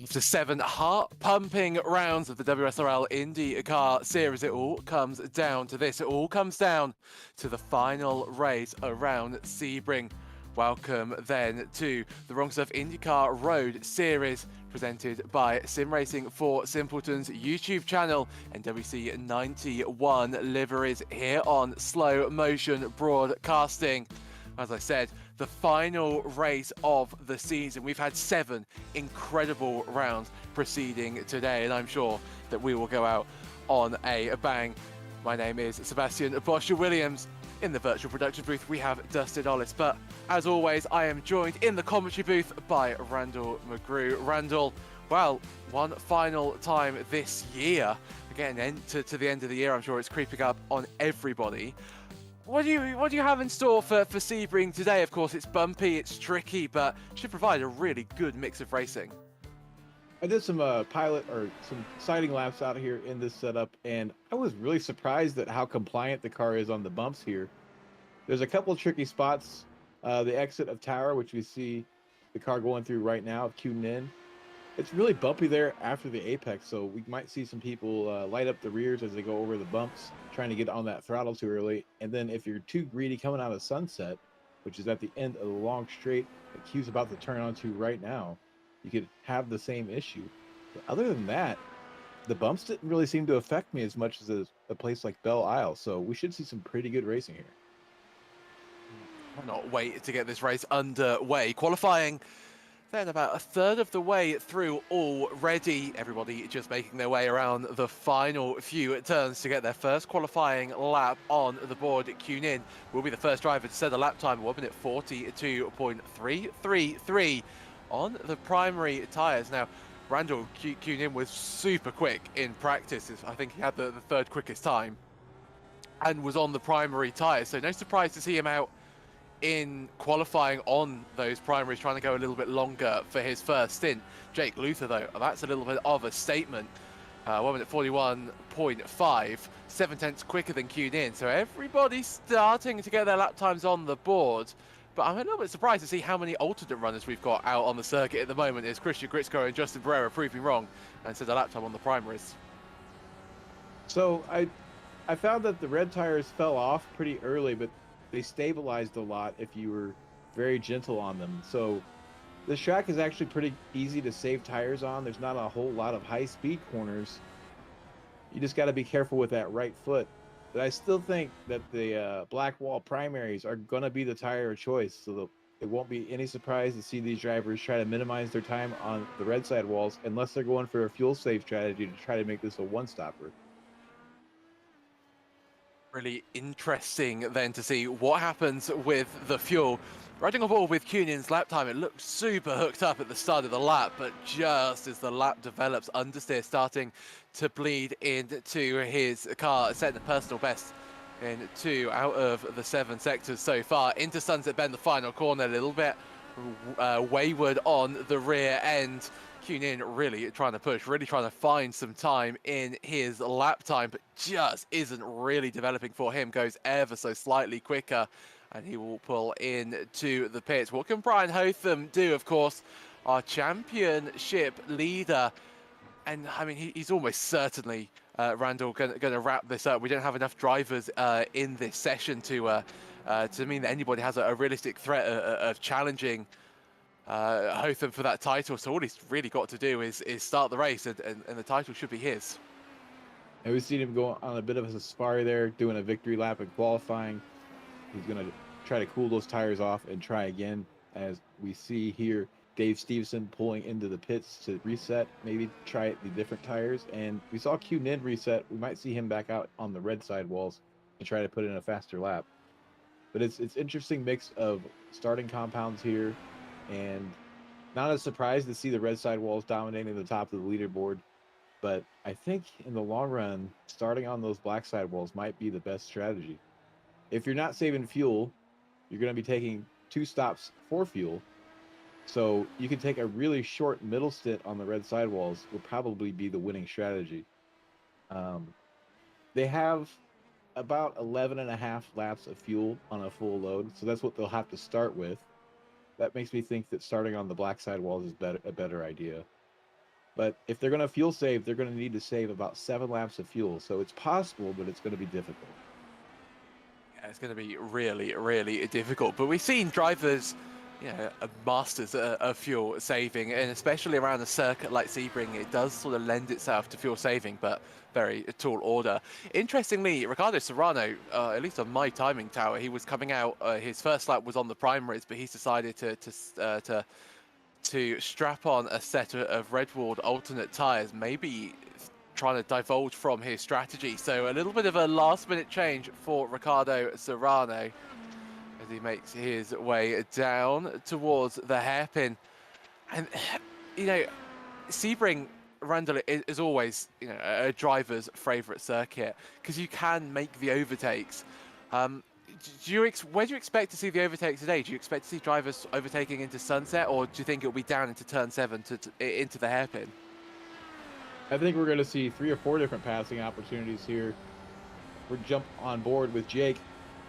After 7 heart-pumping rounds of the WSRL IndyCar series, it all comes down to this. It all comes down to the final race around Sebring. Welcome then to the Wrong Stuff IndyCar Road Series, presented by Sim Racing for Simpletons YouTube channel and WC91 Liveries here on Slow Motion Broadcasting. As I said, the final race of the season. We've had 7 incredible rounds preceding today, and I'm sure that we will go out on a bang. My name is Sebastian Bosher-Williams. In the virtual production booth, we have Dustin, Ollis, but as always, I am joined in the commentary booth by Randall McGrew. Randall, well, one final time this year, again, to the end of the year, I'm sure it's creeping up on everybody. What do you have in store for Sebring today? Of course, it's bumpy, it's tricky, but should provide a really good mix of racing. I did some some sighting laps out here in this setup, and I was really surprised at how compliant the car is on the bumps here. There's a couple of tricky spots. The exit of Tower, which we see the car going through right now, of Q-Nin. It's really bumpy there after the apex, so we might see some people light up the rears as they go over the bumps, trying to get on that throttle too early. And then if you're too greedy coming out of Sunset, which is at the end of the long straight that Q's about to turn onto right now, you could have the same issue. But other than that, the bumps didn't really seem to affect me as much as a place like Belle Isle, so we should see some pretty good racing here. I cannot wait to get this race underway. Qualifying then about a third of the way through already. Everybody just making their way around the final few turns to get their first qualifying lap on the board. Q-Nin will be the first driver to set a lap time of 1:42.333 on the primary tyres. Now, Randall, Q-Nin was super quick in practice. I think he had the third quickest time and was on the primary tyres, so no surprise to see him out in qualifying on those primaries, trying to go a little bit longer for his first stint. Jake Luther, though, that's a little bit of a statement. 1:41.5, 7 tenths quicker than Q-Nin. So everybody's starting to get their lap times on the board. But I'm a little bit surprised to see how many alternate runners we've got out on the circuit at the moment. Is Christian Gritzko and Justin Barrera proving wrong and set a lap time on the primaries? So I found that the red tires fell off pretty early, but they stabilized a lot if you were very gentle on them. So this track is actually pretty easy to save tires on. There's not a whole lot of high-speed corners. You just got to be careful with that right foot. But I still think that the black wall primaries are going to be the tire of choice. So it won't be any surprise to see these drivers try to minimize their time on the red side walls unless they're going for a fuel-save strategy to try to make this a one-stopper. Really interesting then to see what happens with the fuel. Riding on board with Q-Nin's lap time, it looked super hooked up at the start of the lap, but just as the lap develops, understeer starting to bleed into his car, setting the personal best in 2 out of the 7 sectors so far. Into Sunset Bend, the final corner, a little bit wayward on the rear end. Q-Nin really trying to push, really trying to find some time in his lap time, but just isn't really developing for him. Goes ever so slightly quicker, and he will pull into the pits. What can Brian Hotham do? Of course, our championship leader, and I mean, he's almost certainly, Randall, going to wrap this up. We don't have enough drivers in this session to mean that anybody has a realistic threat of challenging Hotham for that title, so all he's really got to do is start the race, and the title should be his. And we've seen him go on a bit of a safari there, doing a victory lap in qualifying. He's going to try to cool those tires off and try again, as we see here Dave Stevenson pulling into the pits to reset, maybe try the different tires. And we saw Q-Nin reset. We might see him back out on the red side walls and try to put in a faster lap. But it's interesting mix of starting compounds here, and not as surprised to see the red side walls dominating the top of the leaderboard. But I think in the long run, starting on those black side walls might be the best strategy. If you're not saving fuel, you're going to be taking 2 stops for fuel. So you can take a really short middle stint on the red side walls will probably be the winning strategy. They have about 11.5 laps of fuel on a full load, so that's what they'll have to start with. That makes me think that starting on the black side walls is a better idea. But if they're going to fuel save, they're going to need to save about 7 laps of fuel. So it's possible, but it's going to be difficult. Yeah, it's going to be really, really difficult. But we've seen drivers, masters of fuel saving, and especially around a circuit like Sebring, it does sort of lend itself to fuel saving, but very tall order. Interestingly, Ricardo Serrano, at least on my timing tower, he was coming out. His first lap was on the primaries, but he's decided to strap on a set of Redward alternate tires, maybe trying to divulge from his strategy. So a little bit of a last-minute change for Ricardo Serrano as he makes his way down towards the hairpin. And, Sebring, Randall, is always, a driver's favourite circuit because you can make the overtakes. Where do you expect to see the overtake today? Do you expect to see drivers overtaking into Sunset, or do you think it'll be down into turn 7 into the hairpin? I think we're going to see 3 or 4 different passing opportunities here. We're jump on board with Jake.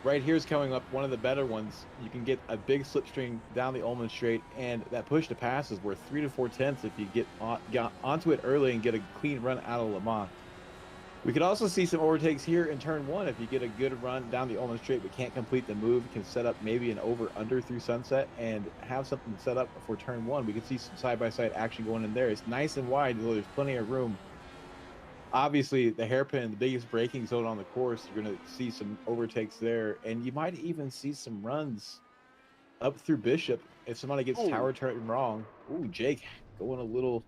Right here's coming up one of the better ones. You can get a big slipstream down the Ullman Straight, and that push to pass is worth 3 to 4 tenths if you get onto it early and get a clean run out of Le Mans. We could also see some overtakes here in turn 1 if you get a good run down the Ullman Straight but can't complete the move. You can set up maybe an over-under through Sunset and have something set up for turn 1. We could see some side-by-side action going in there. It's nice and wide, so there's plenty of room. Obviously, the hairpin, the biggest braking zone on the course, you're going to see some overtakes there, and you might even see some runs up through Bishop if somebody gets tower turning wrong. Ooh, Jake going a little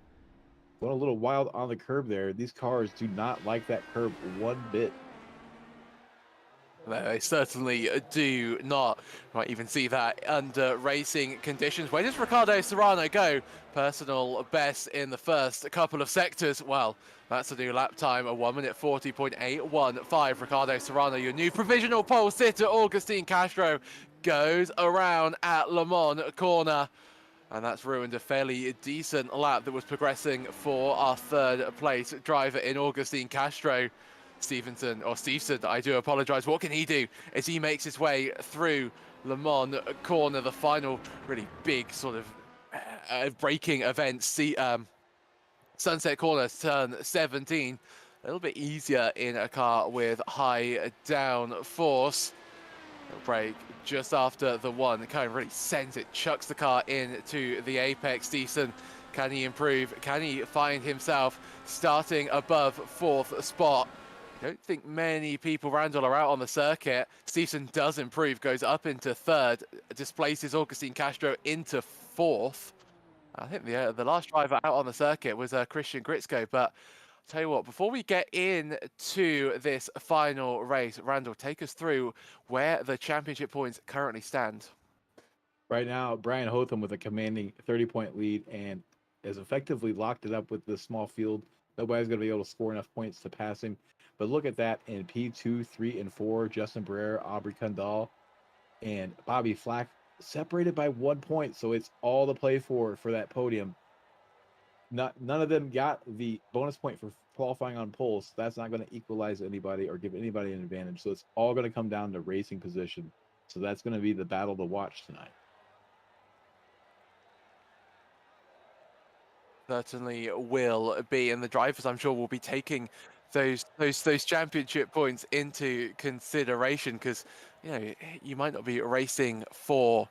wild on the curb there. These cars do not like that curb one bit. They certainly do not. Might even see that under racing conditions. Where does Ricardo Serrano go? Personal best in the first couple of sectors. Well, that's a new lap time, a 1:40.815. Ricardo Serrano, your new provisional pole sitter. Augustine Castro goes around at Le Mans corner. And that's ruined a fairly decent lap that was progressing for our third place driver in Augustine Castro. Stevenson, I do apologise. What can he do as he makes his way through Le Mans corner, the final really big sort of braking event, Sunset corner, turn 17. A little bit easier in a car with high down force. Brake just after the one. The car really sends it, chucks the car into the apex. Dustin, can he improve? Can he find himself starting above 4th spot? I don't think many people, Randall, are out on the circuit. Stevenson does improve, goes up into 3rd, displaces Augustine Castro into 4th. I think the last driver out on the circuit was Christian Gritzko, but I'll tell you what, before we get into this final race, Randall, take us through where the championship points currently stand. Right now, Brian Hotham with a commanding 30-point lead and has effectively locked it up with this small field. Nobody's going to be able to score enough points to pass him. But look at that in P2, 3, and 4. Justin Barrera, Aubrey Kundal, and Bobby Flack separated by 1 point. So it's all to play for that podium. None of them got the bonus point for qualifying on poles. So that's not going to equalize anybody or give anybody an advantage. So it's all going to come down to racing position. So that's going to be the battle to watch tonight. Certainly will be, and the drivers, I'm sure, will be taking those championship points into consideration because you might not be racing for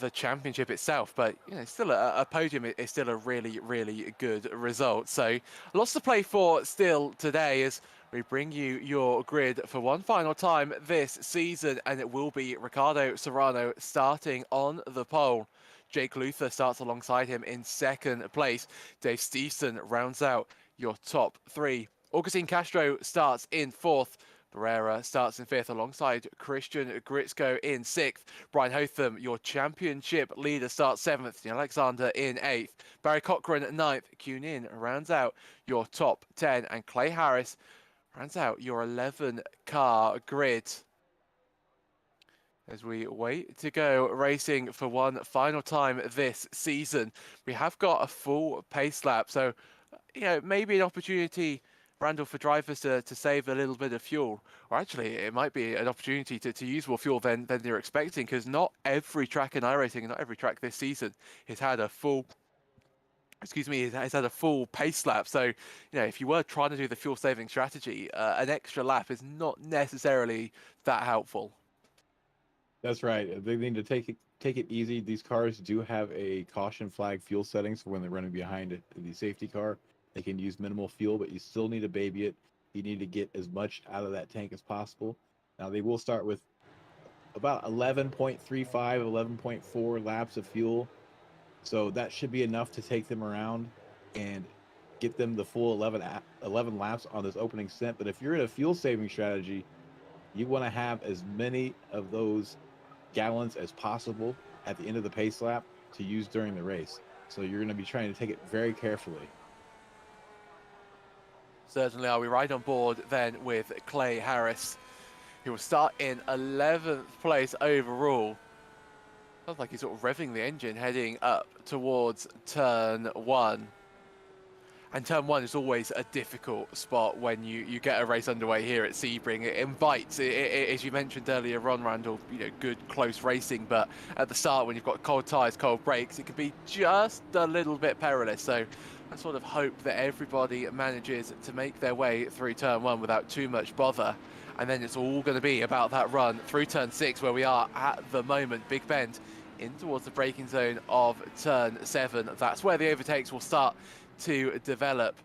the championship itself, but still a podium is still a really, really good result. So lots to play for still today as we bring you your grid for one final time this season, and it will be Ricardo Serrano starting on the pole. Jake Luther starts alongside him in 2nd place. Dave Stevenson rounds out your top 3. Augustine Castro starts in 4th. Barrera starts in 5th alongside Christian Gritzko in 6th. Brian Hotham, your championship leader, starts 7th. Alexander in 8th. Barry Cochran 9th. Kunin rounds out your top 10. And Clay Harris rounds out your 11-car grid. As we wait to go racing for one final time this season, we have got a full pace lap. So, maybe an opportunity, Randall, for drivers to save a little bit of fuel. Or actually, it might be an opportunity to use more fuel than they're expecting, because not every track in iRacing, not every track this season, has had a full excuse me, has had a full pace lap. So, you know, if you were trying to do the fuel saving strategy, an extra lap is not necessarily that helpful. That's right. They need to take it easy. These cars do have a caution flag fuel settings for when they're running behind the safety car. They can use minimal fuel, but you still need to baby it. You need to get as much out of that tank as possible. Now they will start with about 11.35, 11.4 laps of fuel. So that should be enough to take them around and get them the full 11 laps on this opening stint. But if you're in a fuel saving strategy, you want to have as many of those gallons as possible at the end of the pace lap to use during the race. So you're going to be trying to take it very carefully. Certainly are. We ride on board then with Clay Harris, who will start in 11th place overall. Sounds like he's sort of revving the engine heading up towards turn 1. And turn 1 is always a difficult spot when you get a race underway here at Sebring. It invites, as you mentioned earlier on, Randall, you know, good close racing, but at the start when you've got cold tyres, cold brakes, it can be just a little bit perilous. So I sort of hope that everybody manages to make their way through turn 1 without too much bother. And then it's all going to be about that run through turn 6, where we are at the moment. Big bend in towards the braking zone of turn 7. That's where the overtakes will start to develop.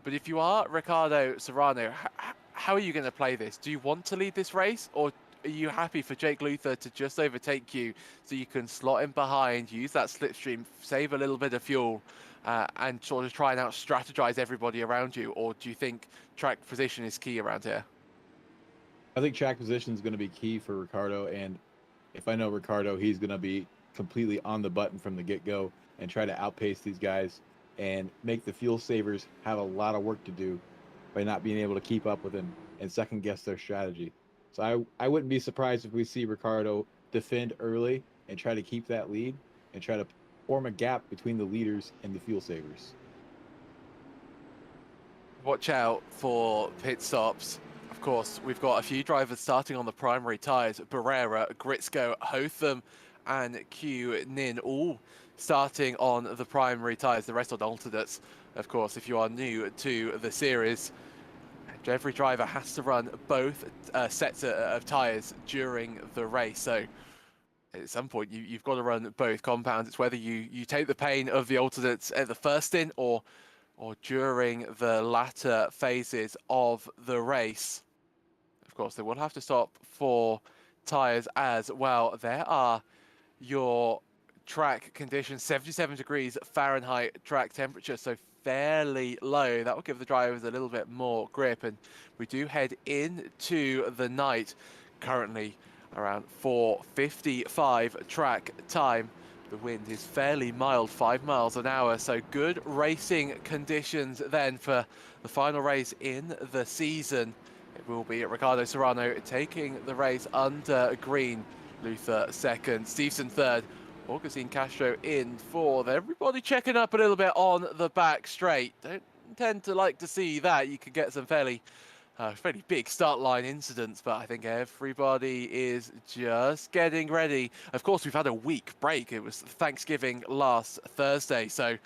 But if you are Ricardo Serrano, how are you going to play this? Do you want to lead this race, or are you happy for Jake Luther to just overtake you so you can slot in behind, use that slipstream, save a little bit of fuel, and sort of try and out-strategize everybody around you? Or do you think track position is key around here? I think track position is going to be key for Ricardo, and if I know Ricardo, he's going to be completely on the button from the get-go and try to outpace these guys and make the fuel savers have a lot of work to do by not being able to keep up with him and second guess their strategy. So I wouldn't be surprised if we see Ricardo defend early and try to keep that lead and try to form a gap between the leaders and the fuel savers. Watch out for pit stops. Of course, we've got a few drivers starting on the primary tyres. Barrera, Gritzko, Hotham and Q Nin all starting on the primary tyres. The rest on alternates. Of course, if you are new to the series, every driver has to run both sets of tyres during the race. So at some point, you've got to run both compounds. It's whether you take the pain of the alternates at the first stint or during the latter phases of the race. Of course, they will have to stop for tyres as well. There are your track conditions, 77 degrees Fahrenheit track temperature, so fairly low. That will give the drivers a little bit more grip, and we do head into the night, currently around 4:55 track time. The wind is fairly mild, 5 miles an hour, so good racing conditions then for the final race in the season. It will be Ricardo Serrano taking the race under green, Luther second, Stevenson third, Augustine Castro in fourth. Everybody checking up a little bit on the back straight. Don't tend to like to see that. You can get some fairly big start line incidents, but I think everybody is just getting ready. Of course, we've had a week break. It was Thanksgiving last Thursday, so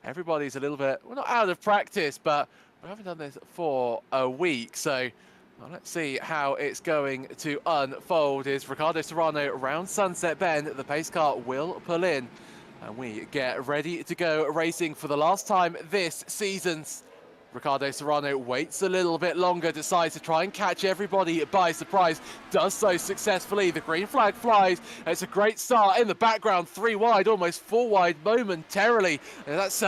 everybody's a little bit, well, not out of practice, but we haven't done this for a week. So well, let's see how it's going to unfold. Is Ricardo Serrano around Sunset Bend? The pace car will pull in, and we get ready to go racing for the last time this season. Ricardo Serrano waits a little bit longer, decides to try and catch everybody by surprise, does so successfully. The green flag flies. It's a great start in the background, 3 wide, almost 4 wide momentarily. And that's,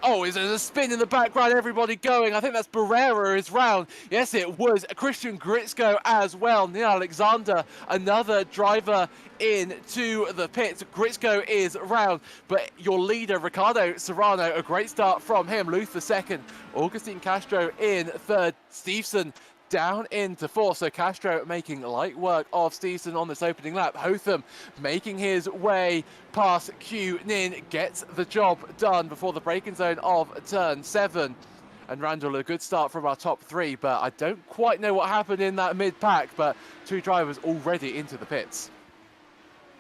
oh, is there a spin in the background? Everybody going. I think that's Barrera is round. Yes, it was Christian Gritzko as well. Neil Alexander, another driver into the pits. Gritzko is round, but your leader, Ricardo Serrano, a great start from him. Luther second, Augustine Castro in third, Stevenson down into fourth. So Castro making light work of Stevenson on this opening lap. Hotham making his way past Q Nin, gets the job done before the braking zone of turn 7. And Randall, a good start from our top 3, but I don't quite know what happened in that mid-pack, but 2 drivers already into the pits.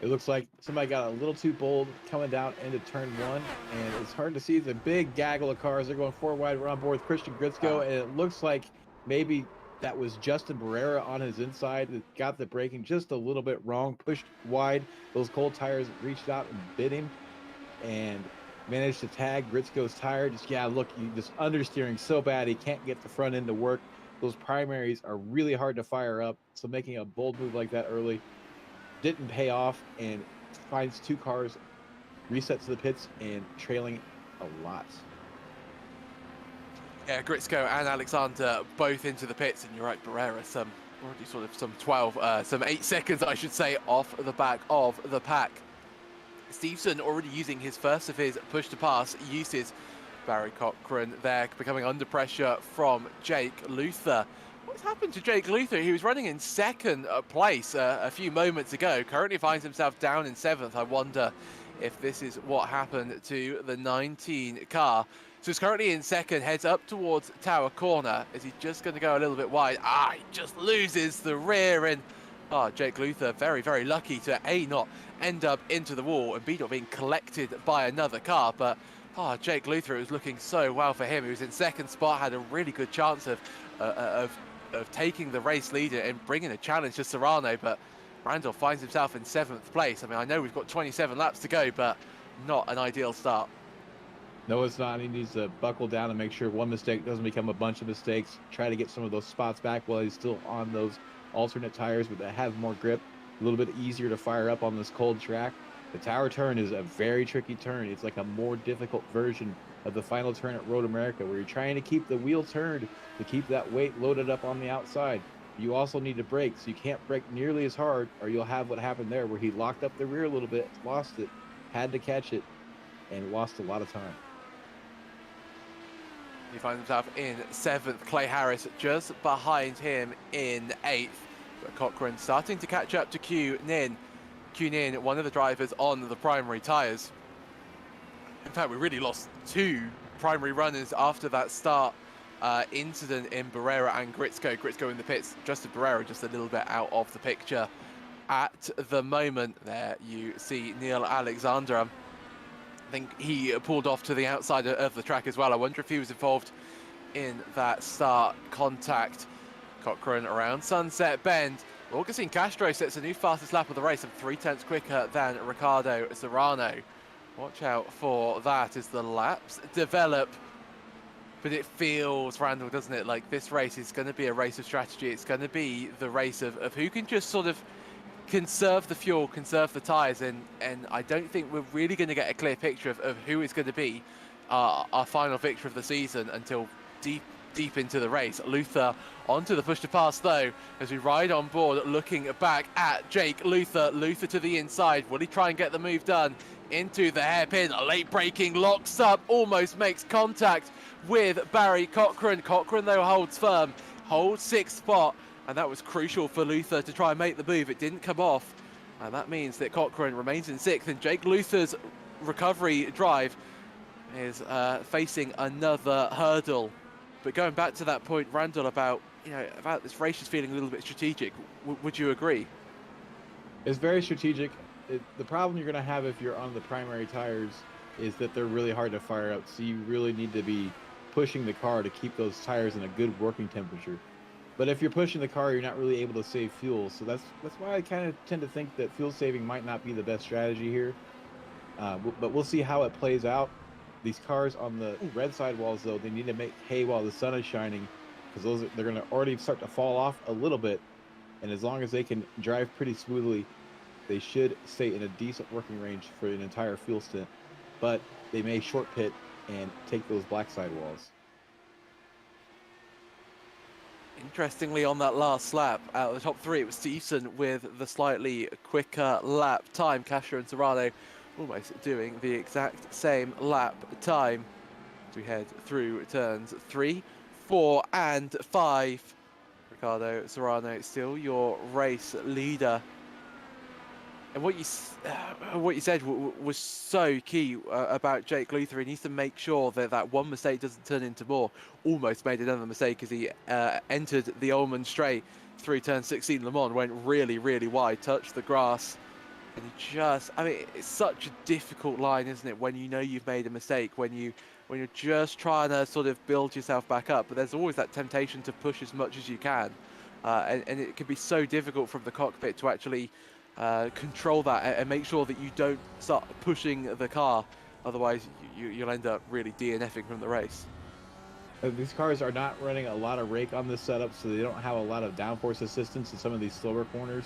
It looks like somebody got a little too bold coming down into turn one, and it's hard to see the big gaggle of cars. They're going four wide. We're on board with Christian Gritzko, and it looks like maybe that was Justin Barrera on his inside that got the braking just a little bit wrong, pushed wide. Those cold tires reached out and bit him, and managed to tag Gritzko's tire. Just, yeah, look, you just understeering so bad he can't get the front end to work. Those primaries are really hard to fire up, so making a bold move like that early didn't pay off, and finds two cars, resets to the pits, and trailing a lot. Yeah, Gritzko and Alexander both into the pits, and you're right, Barrera, already sort of some 8 seconds, I should say, off the back of the pack. Stevenson already using his first of his push to pass uses. Barry Cochran there becoming under pressure from Jake Luther. What's happened to Jake Luther? He was running in second place a few moments ago. Currently finds himself down in 7th. I wonder if this is what happened to the 19 car. So he's currently in second, heads up towards Tower Corner. Is he just going to go a little bit wide? He just loses the rear end. Jake Luther very, very lucky to A, not end up into the wall, and B, not being collected by another car. But Jake Luther, it was looking so well for him. He was in second spot, had a really good chance of taking the race leader and bringing a challenge to Serrano, but Randall finds himself in 7th place. I mean, I know we've got 27 laps to go, but not an ideal start. No, it's not. He needs to buckle down and make sure one mistake doesn't become a bunch of mistakes. Try to get some of those spots back while he's still on those alternate tires, but that have more grip, a little bit easier to fire up on this cold track. The tower turn is a very tricky turn. It's like a more difficult version of the final turn at Road America, where you're trying to keep the wheel turned to keep that weight loaded up on the outside. You also need to brake, so you can't brake nearly as hard, or you'll have what happened there, where he locked up the rear a little bit, lost it, had to catch it, and lost a lot of time. He finds himself in 7th. Clay Harris just behind him in 8th. But Cochran starting to catch up to Q Nin. Q Nin, one of the drivers on the primary tyres. In fact, we really lost 2 primary runners after that start incident in Barrera and Gritzko. Gritzko in the pits, Justin Barrera just a little bit out of the picture at the moment. There you see Neil Alexander. I think he pulled off to the outside of the track as well. I wonder if he was involved in that start contact. Cochran around Sunset Bend. Augustine Castro sets a new fastest lap of the race, and 3/10 quicker than Ricardo Serrano. Watch out for that as the laps develop. But it feels, Randall, doesn't it, like this race is going to be a race of strategy. It's going to be the race of who can just sort of conserve the fuel, conserve the tyres, and I don't think we're really going to get a clear picture of who is going to be our final victor of the season until deep into the race. Luther onto the push to pass though, as we ride on board, looking back at Jake Luther. Luther to the inside. Will he try and get the move done into the hairpin? A late braking, locks up, almost makes contact with Barry Cochran. Cochran though holds firm, holds 6th spot, and that was crucial for Luther to try and make the move. It didn't come off, and that means that Cochran remains in 6th, and Jake Luther's recovery drive is facing another hurdle. But going back to that point, Randall, about this race just feeling a little bit strategic, would you agree? It's very strategic. The problem you're going to have if you're on the primary tires is that they're really hard to fire up, so you really need to be pushing the car to keep those tires in a good working temperature. But if you're pushing the car, you're not really able to save fuel, so that's why I kind of tend to think that fuel saving might not be the best strategy here. But we'll see how it plays out. These cars on the red sidewalls, though, they need to make hay while the sun is shining, because they're going to already start to fall off a little bit. And as long as they can drive pretty smoothly, they should stay in a decent working range for an entire fuel stint. But they may short pit and take those black sidewalls. Interestingly, on that last lap, out of the top 3, it was Stevenson with the slightly quicker lap time. Castro and Serrano almost doing the exact same lap time as we head through turns 3, 4 and 5. Ricardo Serrano still your race leader. And what you said was so key about Jake Luther. He needs to make sure that one mistake doesn't turn into more. Almost made another mistake as he entered the Ullman straight through turn 16. Le Mans went really, really wide, touched the grass, And you just, I mean, it's such a difficult line, isn't it? When you know you've made a mistake, when you're just trying to sort of build yourself back up, but there's always that temptation to push as much as you can, and it can be so difficult from the cockpit to actually control that and make sure that you don't start pushing the car. Otherwise, you'll end up really DNFing from the race. These cars are not running a lot of rake on this setup, so they don't have a lot of downforce assistance in some of these slower corners.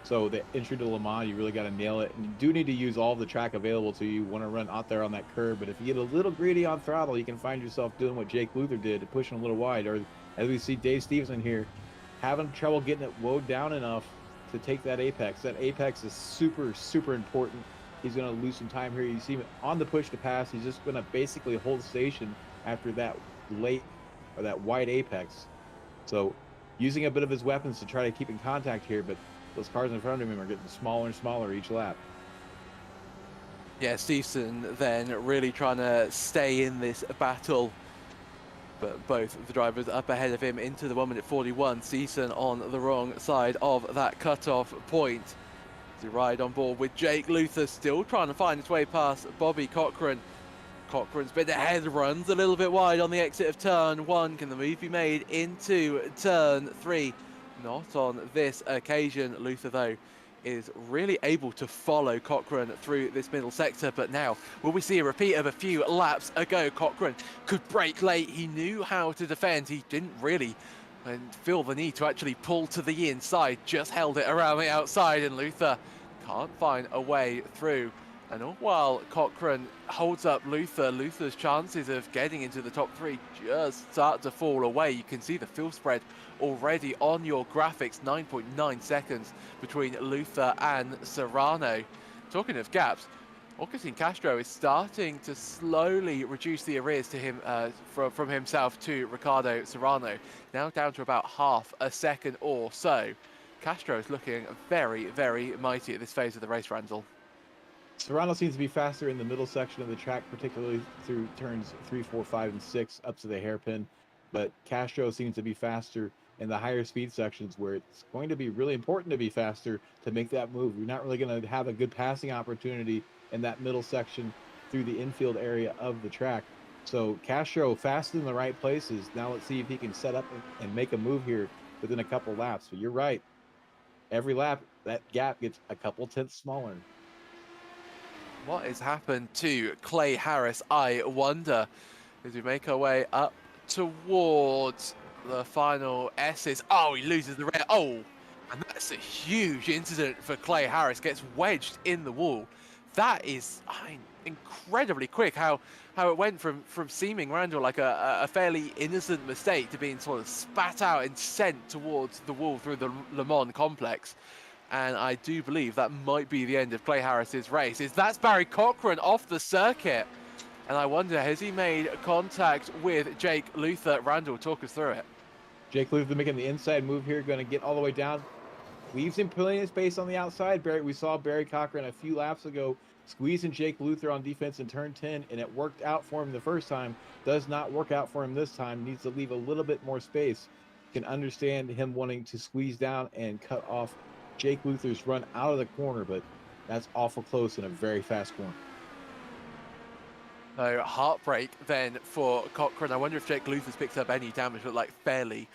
So the entry to Le Mans, you really got to nail it. And you do need to use all the track available to you. Want to run out there on that curb. But if you get a little greedy on throttle, you can find yourself doing what Jake Luther did, pushing a little wide. Or as we see Dave Stevenson here, having trouble getting it woed down enough to take that apex. That apex is super, super important. He's going to lose some time here. You see him on the push to pass. He's just going to basically hold station after that late or that wide apex. So using a bit of his weapons to try to keep in contact here, but those cars in front of him are getting smaller and smaller each lap. Yeah, Stevenson then really trying to stay in this battle, but both the drivers up ahead of him into the 1:41. Stevenson on the wrong side of that cutoff point. To ride on board with Jake Luther, still trying to find his way past Bobby Cochran. Cochran's bit ahead, runs a little bit wide on the exit of turn 1. Can the move be made into turn 3? Not on this occasion. Luther, though, is really able to follow Cochran through this middle sector. But now, will we see a repeat of a few laps ago? Cochran could brake late. He knew how to defend. He didn't really feel the need to actually pull to the inside. Just held it around the outside, and Luther can't find a way through. And all while Cochran holds up Luther, Luther's chances of getting into the top 3 just start to fall away. You can see the fuel spread already on your graphics, 9.9 seconds between Luther and Serrano. Talking of gaps, Agustin Castro is starting to slowly reduce the arrears to him from himself to Ricardo Serrano, now down to about half a second or so. Castro is looking very, very mighty at this phase of the race, Randall. Serrano seems to be faster in the middle section of the track, particularly through turns 3, 4, 5, and 6 up to the hairpin. But Castro seems to be faster in the higher speed sections where it's going to be really important to be faster to make that move. You're not really going to have a good passing opportunity in that middle section through the infield area of the track. So Castro fast in the right places. Now let's see if he can set up and make a move here within a couple laps. But you're right. Every lap, that gap gets a couple tenths smaller. What has happened to Clay Harris, I wonder, as we make our way up towards the final S's. Oh, he loses the rear. Oh, and that's a huge incident for Clay Harris. Gets wedged in the wall. That is, I mean, incredibly quick how it went from seeming, Randall, like a fairly innocent mistake to being sort of spat out and sent towards the wall through the Le Mans complex. And I do believe that might be the end of Clay Harris's race. That's Barry Cochran off the circuit. And I wonder, has he made contact with Jake Luther? Randall, talk us through it. Jake Luther making the inside move here, going to get all the way down. Leaves him plenty of space on the outside. We saw Barry Cochran a few laps ago squeezing Jake Luther on defense in turn 10, and it worked out for him the first time. Does not work out for him this time. Needs to leave a little bit more space. Can understand him wanting to squeeze down and cut off Jake Luther's run out of the corner, but that's awful close in a very fast corner. So heartbreak then for Cochran. I wonder if Jake Luther's picked up any damage, but like fairly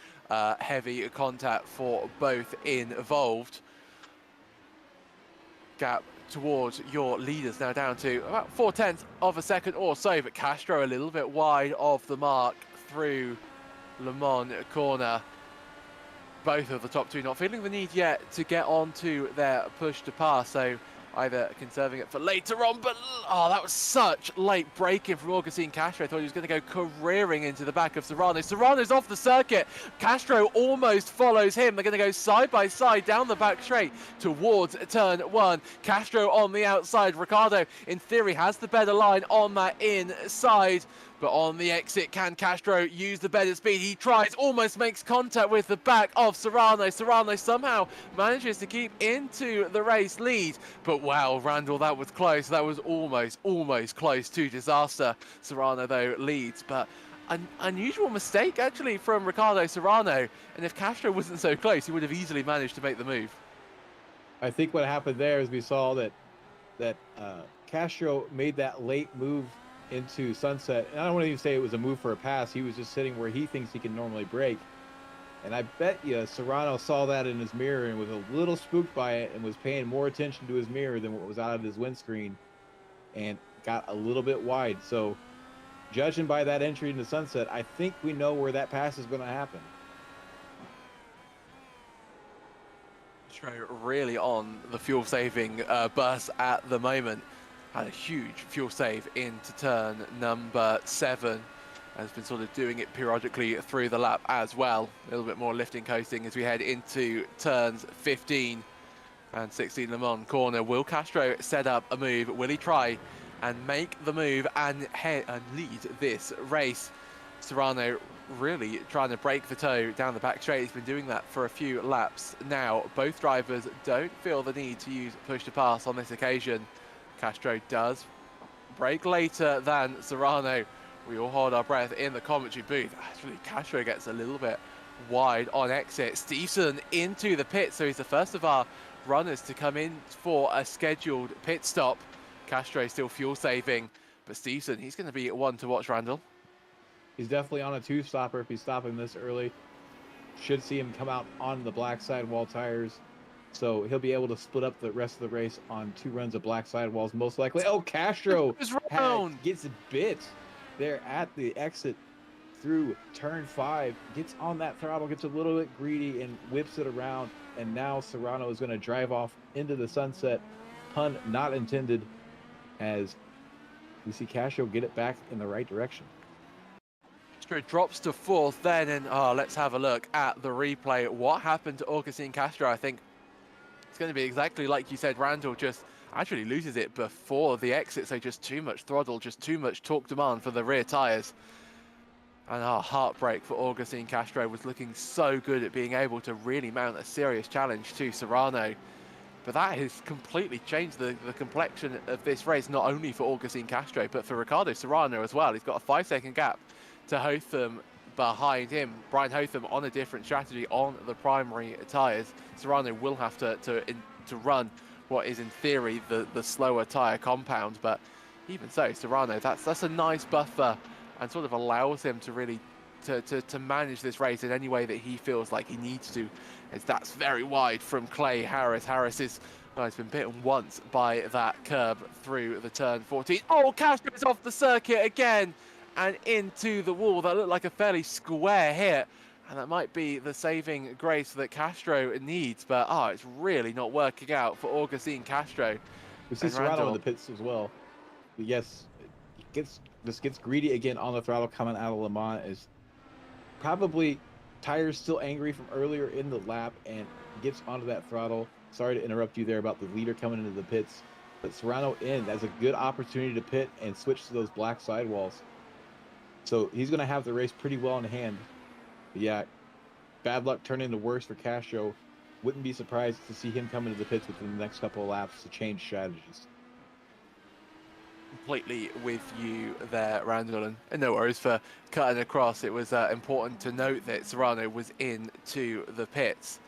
heavy contact for both involved. Gap towards your leaders now down to about 0.4 of a second or so, but Castro a little bit wide of the mark through Le Mans corner. Both of the top 2 not feeling the need yet to get onto their push to pass, so either conserving it for later on, but oh, that was such late braking from Agustin Castro. I thought he was going to go careering into the back of Serrano. Serrano's off the circuit. Castro almost follows him. They're going to go side by side down the back straight towards turn 1. Castro on the outside. Ricardo, in theory, has the better line on that inside. But on the exit, can Castro use the better speed? He tries, almost makes contact with the back of Serrano. Serrano somehow manages to keep into the race lead. But wow, Randall, that was close. That was almost close to disaster. Serrano, though, leads. But an unusual mistake, actually, from Ricardo Serrano. And if Castro wasn't so close, he would have easily managed to make the move. I think what happened there is we saw that Castro made that late move into Sunset, and I don't want to even say it was a move for a pass. He was just sitting where he thinks he can normally brake. And I bet you Serrano saw that in his mirror and was a little spooked by it and was paying more attention to his mirror than what was out of his windscreen and got a little bit wide. So, judging by that entry into Sunset, I think we know where that pass is going to happen. Really on the fuel saving bus at the moment. Had a huge fuel save into turn number 7. Has been sort of doing it periodically through the lap as well. A little bit more lifting coasting as we head into turns 15 and 16 Le Mans corner. Will Castro set up a move? Will he try and make the move and lead this race? Serrano really trying to break the toe down the back straight. He's been doing that for a few laps now. Both drivers don't feel the need to use push to pass on this occasion. Castro does brake later than Serrano. We all hold our breath in the commentary booth. Actually, Castro gets a little bit wide on exit. Stevenson into the pit, so he's the first of our runners to come in for a scheduled pit stop. Castro still fuel saving, but Stevenson, he's going to be one to watch, Randall. He's definitely on a 2-stopper if he's stopping this early. Should see him come out on the black sidewall tires. So he'll be able to split up the rest of the race on 2 runs of black sidewalls, most likely. Oh, Castro gets bit there at the exit through turn 5. Gets on that throttle, gets a little bit greedy, and whips it around. And now Serrano is going to drive off into the sunset. Pun not intended, as we see Castro get it back in the right direction. Drops to 4th then, and let's have a look at the replay. What happened to Augustine Castro? I think it's going to be exactly like you said. Randall just actually loses it before the exit, so just too much throttle, just too much torque demand for the rear tires. And heartbreak for Augustine Castro. Was looking so good at being able to really mount a serious challenge to Serrano. But that has completely changed the complexion of this race, not only for Augustine Castro, but for Ricardo Serrano as well. He's got a 5-second gap to Hotham behind him. Brian Hotham on a different strategy on the primary tyres. Serrano will have to run what is in theory the slower tyre compound, but even so, Serrano, that's a nice buffer and sort of allows him to really to manage this race in any way that he feels like he needs to, as that's very wide from Clay Harris. Harris is he's been bitten once by that curb through the turn 14. Oh, Castro is off the circuit again and into the wall. That looked like a fairly square hit, and that might be the saving grace that Castro needs, but it's really not working out for Augustine Castro. We see Serrano in the pits as well. But yes, gets greedy again on the throttle coming out of Le Mans. Is probably tires still angry from earlier in the lap and gets onto that throttle. Sorry to interrupt you there about the leader coming into the pits, but Serrano that's a good opportunity to pit and switch to those black sidewalls. So he's going to have the race pretty well in hand. But yeah, bad luck turned into worse for Castro. Wouldn't be surprised to see him come into the pits within the next couple of laps to change strategies. Completely with you there, Randall, and no worries for cutting across. It was important to note that Serrano was into the pits.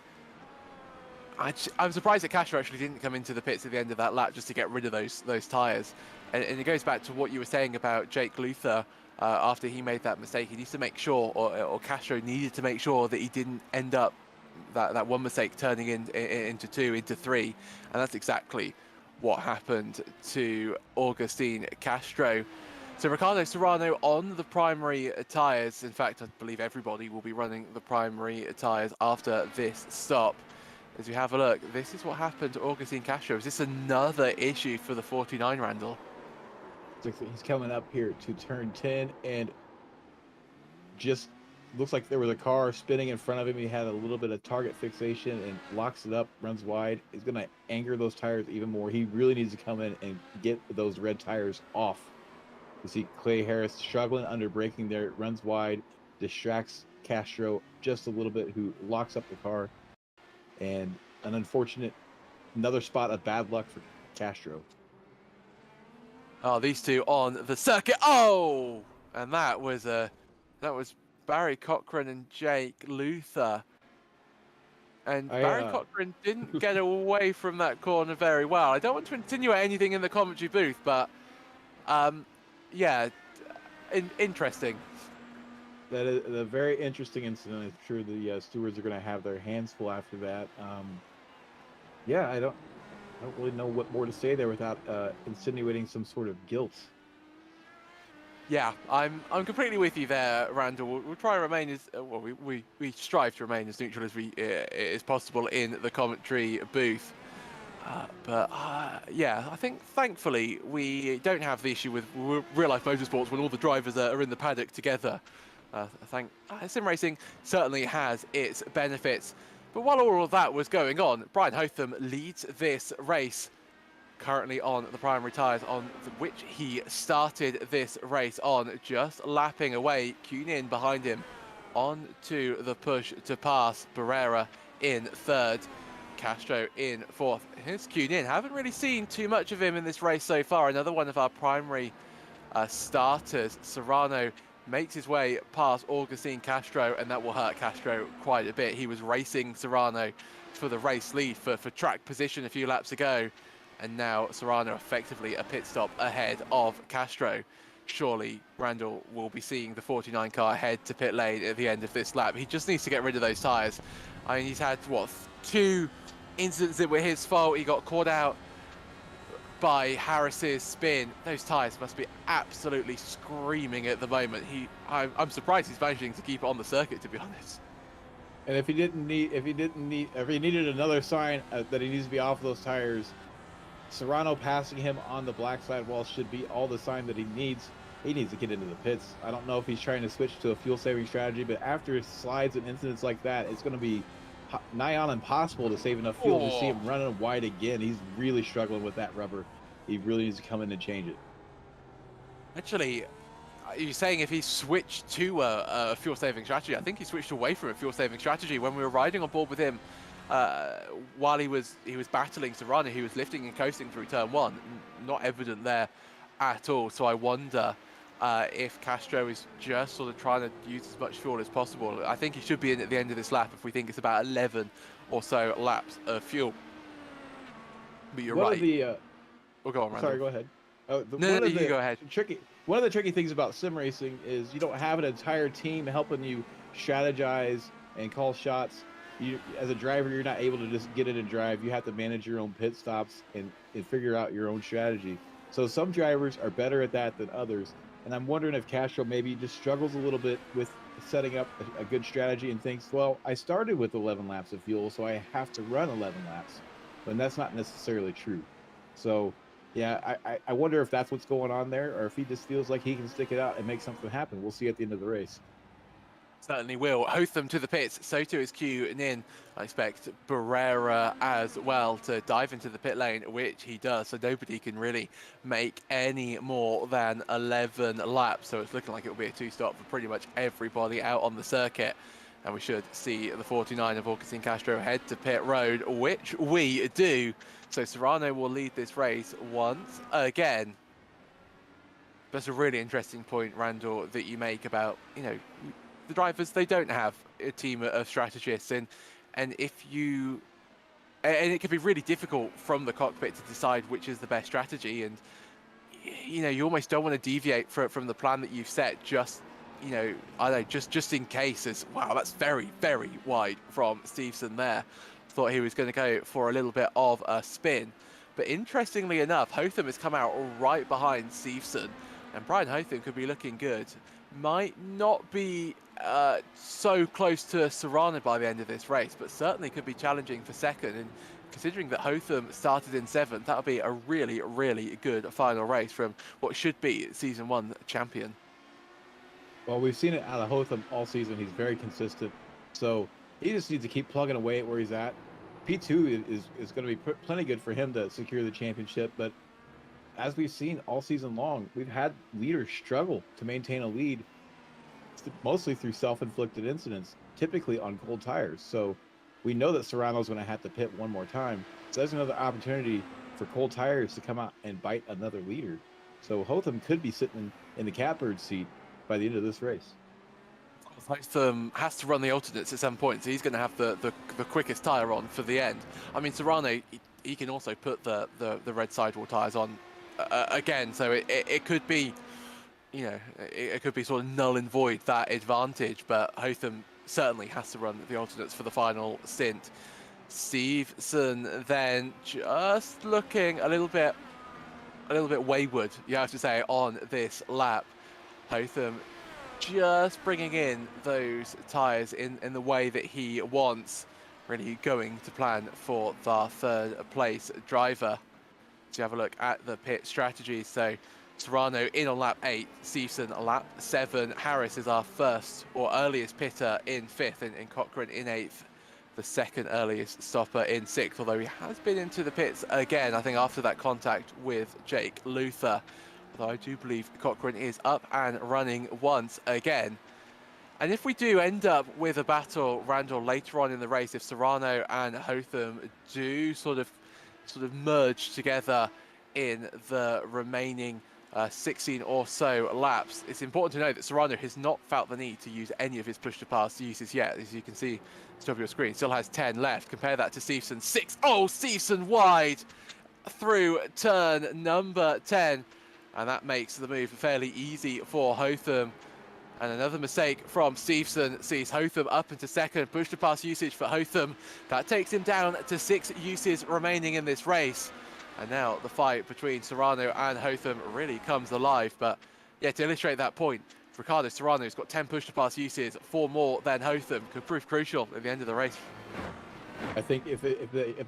I'm surprised that Castro actually didn't come into the pits at the end of that lap just to get rid of those tyres. And it goes back to what you were saying about Jake Luther. After he made that mistake, he needs to make sure, or Castro needed to make sure, that he didn't end up that one mistake turning into 2, into 3, and that's exactly what happened to Augustine Castro. So Ricardo Serrano on the primary tyres. In fact, I believe everybody will be running the primary tyres after this stop. As we have a look, this is what happened to Augustine Castro. Is this another issue for the 49, Randall? He's coming up here to turn 10 and just looks like there was a car spinning in front of him. He had a little bit of target fixation and locks it up, runs wide. He's going to anger those tires even more. He really needs to come in and get those red tires off. You see Clay Harris struggling under braking there, runs wide, distracts Castro just a little bit, who locks up the car. And an unfortunate, another spot of bad luck for Castro. Oh, these two on the circuit. Oh, and that was Barry Cochran and Jake Luther. And I Barry Cochran didn't get away from that corner very well. I don't want to insinuate anything in the commentary booth, but yeah, interesting. That is a very interesting incident. I'm sure the stewards are going to have their hands full after that. Yeah, I don't really know what more to say there without insinuating some sort of guilt. Yeah, I'm completely with you there, Randall. We'll try and remain as well. We strive to remain as neutral as we is possible in the commentary booth. But yeah, I think thankfully we don't have the issue with real life motorsports when all the drivers are in the paddock together. I think sim racing certainly has its benefits. But while all of that was going on, Brian Hotham leads this race, currently on the primary tyres on which he started this race on, just lapping away. Kunin behind him on to the push to pass Barrera in third. Castro in fourth. Here's Kunin. Haven't really seen too much of him in this race so far. Another one of our primary starters. Serrano makes his way past Augustine Castro, and that will hurt Castro quite a bit. He was racing Serrano for the race lead for track position a few laps ago, and now Serrano effectively a pit stop ahead of Castro. Surely Randall will be seeing the 49 car head to pit lane at the end of this lap. He just needs to get rid of those tyres. I mean, he's had, what, 2 incidents that were his fault. He got caught out by Harris's spin. Those tyres must be absolutely screaming at the moment. I'm surprised he's managing to keep it on the circuit, to be honest. And if he needed another sign that he needs to be off those tires, Serrano passing him on the black side wall should be all the sign that he needs. He needs to get into the pits. I don't know if he's trying to switch to a fuel saving strategy, but after slides and incidents like that, it's going to be nigh on impossible to save enough fuel to see him running wide again. He's really struggling with that rubber. He really needs to come in and change it. Actually, are you saying if he switched to a fuel saving strategy? I think he switched away from a fuel saving strategy when we were riding on board with him. While he was battling Serrano, he was lifting and coasting through turn 1. Not evident there at all. So I wonder if Castro is just sort of trying to use as much fuel as possible. I think he should be in at the end of this lap if we think it's about 11 or so laps of fuel. But you're right. We'll go on, Randall. Sorry, go ahead. You go ahead. One of the tricky things about sim racing is you don't have an entire team helping you strategize and call shots. You, as a driver, you're not able to just get in and drive. You have to manage your own pit stops and figure out your own strategy. So some drivers are better at that than others. And I'm wondering if Castro maybe just struggles a little bit with setting up a good strategy and thinks, well, I started with 11 laps of fuel, so I have to run 11 laps. When that's not necessarily true. So, yeah, I wonder if that's what's going on there, or if he just feels like he can stick it out and make something happen. We'll see at the end of the race. Certainly will. Hotham to the pits. So too is Kunin. I expect Barrera as well to dive into the pit lane, which he does. So nobody can really make any more than 11 laps. So it's looking like it'll be a 2-stop for pretty much everybody out on the circuit. And we should see the 49 of Augustine Castro head to pit road, which we do. So Serrano will lead this race once again. That's a really interesting point, Randall, that you make about, you know, the drivers, they don't have a team of strategists, and it can be really difficult from the cockpit to decide which is the best strategy, and you know, you almost don't want to deviate from the plan that you've set, just, you know, I don't know, just in case. As wow, that's very, very wide from Stevenson there. Thought he was going to go for a little bit of a spin, but interestingly enough, Hotham has come out right behind Stevenson, and Brian Hotham could be looking good. Might not be so close to Serrano by the end of this race, but certainly could be challenging for second. And considering that Hotham started in 7th, that'll be a really, really good final race from what should be Season 1 champion. Well, we've seen it out of Hotham all season. He's very consistent. So he just needs to keep plugging away at where he's at. P2 is going to be plenty good for him to secure the championship, but as we've seen all season long, we've had leaders struggle to maintain a lead, mostly through self-inflicted incidents, typically on cold tires. So we know that Serrano's going to have to pit one more time. So there's another opportunity for cold tires to come out and bite another leader. So Hotham could be sitting in the catbird seat by the end of this race. Hotham has to run the alternates at some point, so he's going to have the quickest tyre on for the end. I mean, Serrano, he can also put the red sidewall tyres on again, so it could be, you know, it could be sort of null and void that advantage, but Hotham certainly has to run the alternates for the final stint. Stevenson then just looking a little bit wayward, you have to say, on this lap. Hotham just bringing in those tyres in the way that he wants, really going to plan for the third place driver. To have a look at the pit strategy, so Serrano in on lap 8, Stevenson on lap 7, Harris is our first or earliest pitter in 5th, and Cochrane in 8th, the second earliest stopper in 6th, although he has been into the pits again, I think, after that contact with Jake Luther. Although I do believe Cochrane is up and running once again. And if we do end up with a battle, Randall, later on in the race, if Serrano and Hotham do sort of merge together in the remaining 16 or so laps, it's important to know that Serrano has not felt the need to use any of his push-to-pass uses yet. As you can see, top of your screen, still has 10 left. Compare that to Stevenson, 6. Oh, Stevenson wide through turn number 10. And that makes the move fairly easy for Hotham. And another mistake from Stevenson sees Hotham up into second. Push-to-pass usage for Hotham. That takes him down to 6 uses remaining in this race. And now the fight between Serrano and Hotham really comes alive. But yeah, to illustrate that point, Ricardo Serrano's got 10 push-to-pass uses, 4 more than Hotham. Could prove crucial at the end of the race. I think if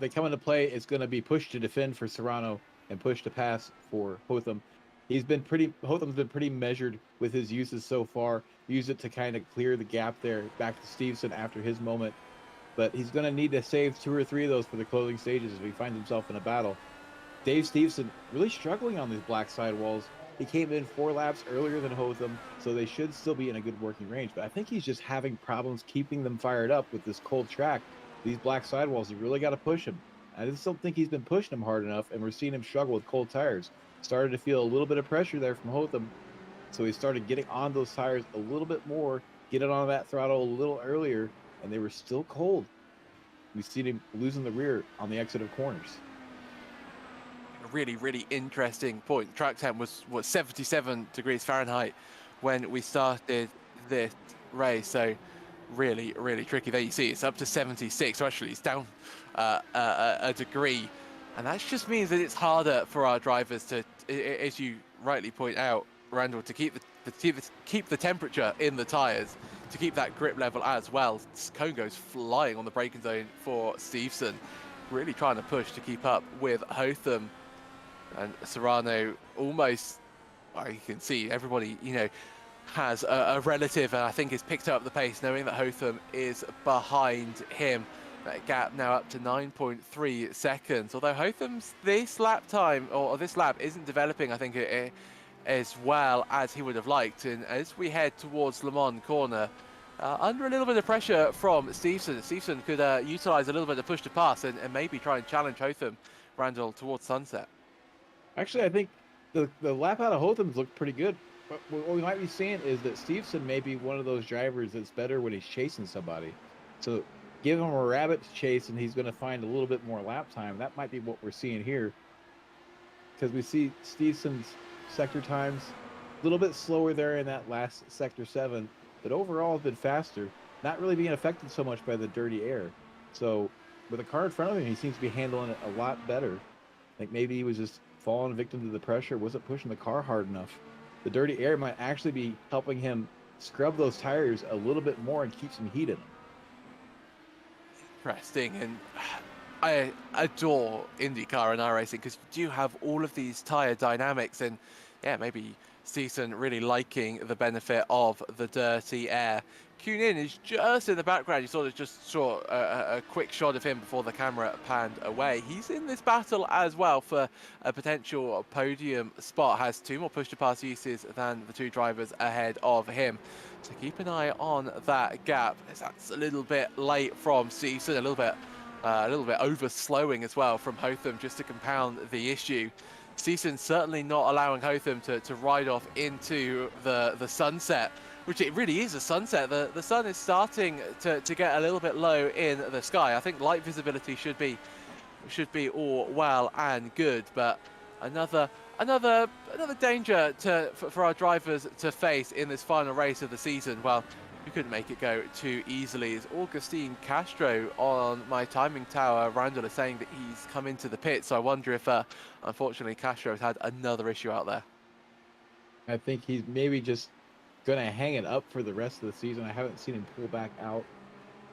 they come into play, it's going to be push to defend for Serrano and push to pass for Hotham. Hotham's been pretty measured with his uses so far. Use it to kind of clear the gap there back to Stevenson after his moment. But he's going to need to save 2 or 3 of those for the closing stages if he finds himself in a battle. Dave Stevenson really struggling on these black sidewalls. He came in 4 laps earlier than Hotham, so they should still be in a good working range. But I think he's just having problems keeping them fired up with this cold track. These black sidewalls, you really got to push him. I just don't think he's been pushing them hard enough, and we're seeing him struggle with cold tires. Started to feel a little bit of pressure there from Hotham, so he started getting on those tires a little bit more, getting on that throttle a little earlier, and they were still cold. We've seen him losing the rear on the exit of corners. A really interesting point. Track temp was 77 degrees Fahrenheit when we started this race, so really tricky. There you see it's up to 76, so actually it's down a degree. And that just means that it's harder for our drivers to, as you rightly point out, Randall, to keep the temperature in the tyres, to keep that grip level as well. Cone goes flying on the braking zone for Stevenson, really trying to push to keep up with Hotham. And Serrano almost, well, you can see everybody, you know, has a relative, and I think has picked up the pace, knowing that Hotham is behind him. That gap now up to 9.3 seconds. Although Hotham's this lap time, or this lap, isn't developing, I think, as well as he would have liked. And as we head towards Le Mans corner, under a little bit of pressure from Stevenson, Stevenson could utilise a little bit of push to pass and maybe try and challenge Hotham, Randall, towards sunset. Actually, I think the lap out of Hotham's looked pretty good. But what we might be seeing is that Stevenson may be one of those drivers that's better when he's chasing somebody. So give him a rabbit to chase, and he's going to find a little bit more lap time. That might be what we're seeing here, because we see Stevenson's sector times a little bit slower there in that last sector 7, but overall has been faster, not really being affected so much by the dirty air. So with a car in front of him, he seems to be handling it a lot better. I think maybe he was just falling victim to the pressure, wasn't pushing the car hard enough. The dirty air might actually be helping him scrub those tires a little bit more and keep some heat in them. Interesting, and I adore IndyCar and iRacing because you do have all of these tyre dynamics, and yeah, maybe Stevenson really liking the benefit of the dirty air. Kunin is just in the background. You sort of just saw a quick shot of him before the camera panned away. He's in this battle as well for a potential podium spot. Has 2 more push-to-pass uses than the 2 drivers ahead of him. So keep an eye on that gap, as that's a little bit late from Stevenson, a little bit over slowing as well from Hotham, just to compound the issue. Stevenson certainly not allowing Hotham to ride off into the sunset which it really is a sunset. The sun is starting to get a little bit low in the sky. I think light visibility should be all well and good, but another danger for our drivers to face in this final race of the season. Well, we couldn't make it go too easily. It's Augustine Castro on my timing tower. Randall is saying that he's come into the pit, so I wonder if unfortunately Castro has had another issue out there. I think he's maybe just going to hang it up for the rest of the season. I haven't seen him pull back out.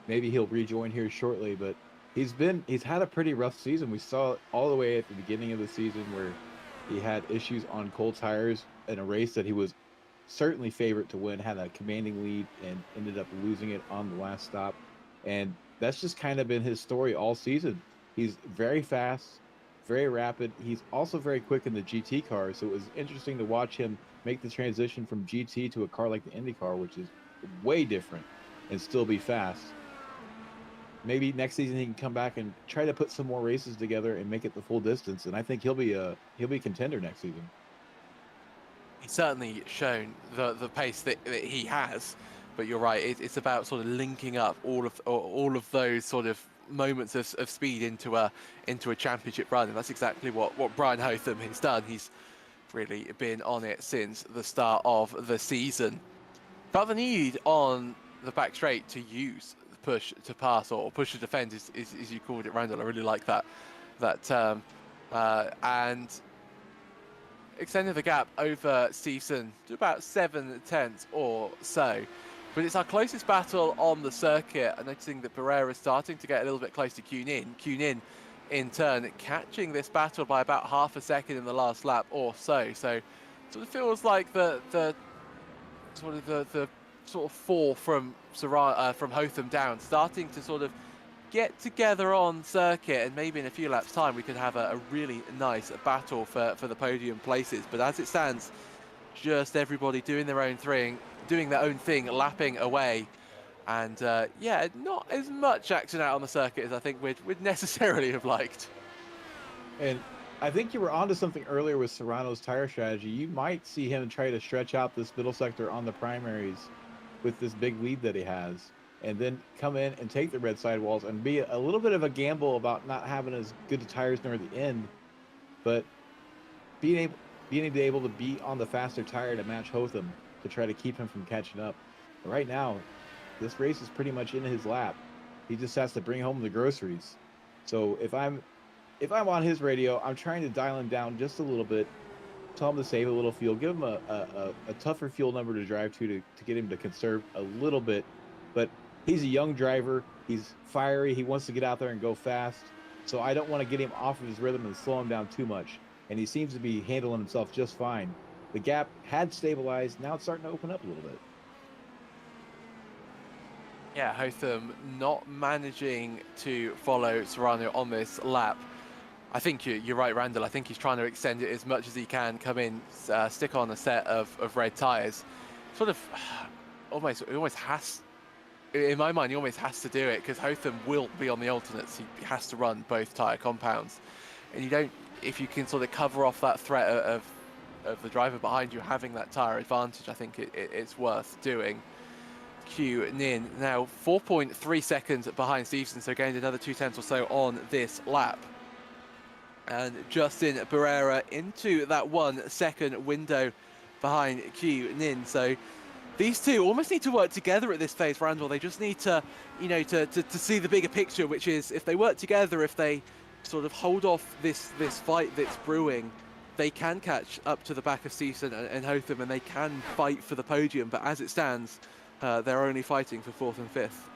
Maybe he'll rejoin here shortly, but he's had a pretty rough season. We saw it all the way at the beginning of the season where he had issues on cold tires in a race that he was certainly favored to win, had a commanding lead, and ended up losing it on the last stop. And that's just kind of been his story all season. He's very fast, very rapid. He's also very quick in the GT car, so it was interesting to watch him make the transition from GT to a car like the IndyCar, which is way different, and still be fast. Maybe next season he can come back and try to put some more races together and make it the full distance, and I think he'll be a contender next season. He's certainly shown the pace that he has, but you're right. It's about sort of linking up all of those sort of moments of speed into a championship run, and that's exactly what Brian Hotham has done. He's really been on it since the start of the season. But the need on the back straight to use the push to pass or push to defend is you called it, Randall. I really like that term, and extended the gap over Stevenson to about 7/10 or so. But it's our closest battle on the circuit. I'm noticing that Barrera is starting to get a little bit close to Kunin. Kunin, in turn, catching this battle by about half a second in the last lap or so. So it sort of feels like the sort of fall from Hotham down, starting to sort of get together on circuit, and maybe in a few laps time we could have a really nice battle for the podium places. But as it stands, just everybody doing their own thing, lapping away, and yeah, not as much action out on the circuit as I think we'd necessarily have liked. And I think you were onto something earlier with Serrano's tire strategy. You might see him try to stretch out this middle sector on the primaries with this big lead that he has, and then come in and take the red sidewalls and be a little bit of a gamble about not having as good tires near the end, but being able to be on the faster tire to match Hotham to try to keep him from catching up. But right now, this race is pretty much in his lap. He just has to bring home the groceries. So if I'm on his radio, I'm trying to dial him down just a little bit, tell him to save a little fuel, give him a tougher fuel number to drive to get him to conserve a little bit. But he's a young driver. He's fiery. He wants to get out there and go fast. So I don't want to get him off of his rhythm and slow him down too much. And he seems to be handling himself just fine. The gap had stabilized. Now it's starting to open up a little bit. Yeah, Hotham not managing to follow Serrano on this lap. I think you're right, Randall. I think he's trying to extend it as much as he can, come in, stick on a set of red tyres. Sort of almost has, in my mind, he almost has to do it because Hotham will be on the alternates. He has to run both tyre compounds. And you don't, if you can sort of cover off that threat of the driver behind you having that tyre advantage, I think it's worth doing. Nin now 4.3 seconds behind Stevenson, so gained another 2/10 or so on this lap. And Justin Barrera into that 1 second window behind Nin. So these two almost need to work together at this phase, Randall. They just need to, you know, to see the bigger picture, which is if they work together, if they sort of hold off this fight that's brewing, they can catch up to the back of Stevenson and Hotham, and they can fight for the podium. But as it stands, they're only fighting for 4th and 5th.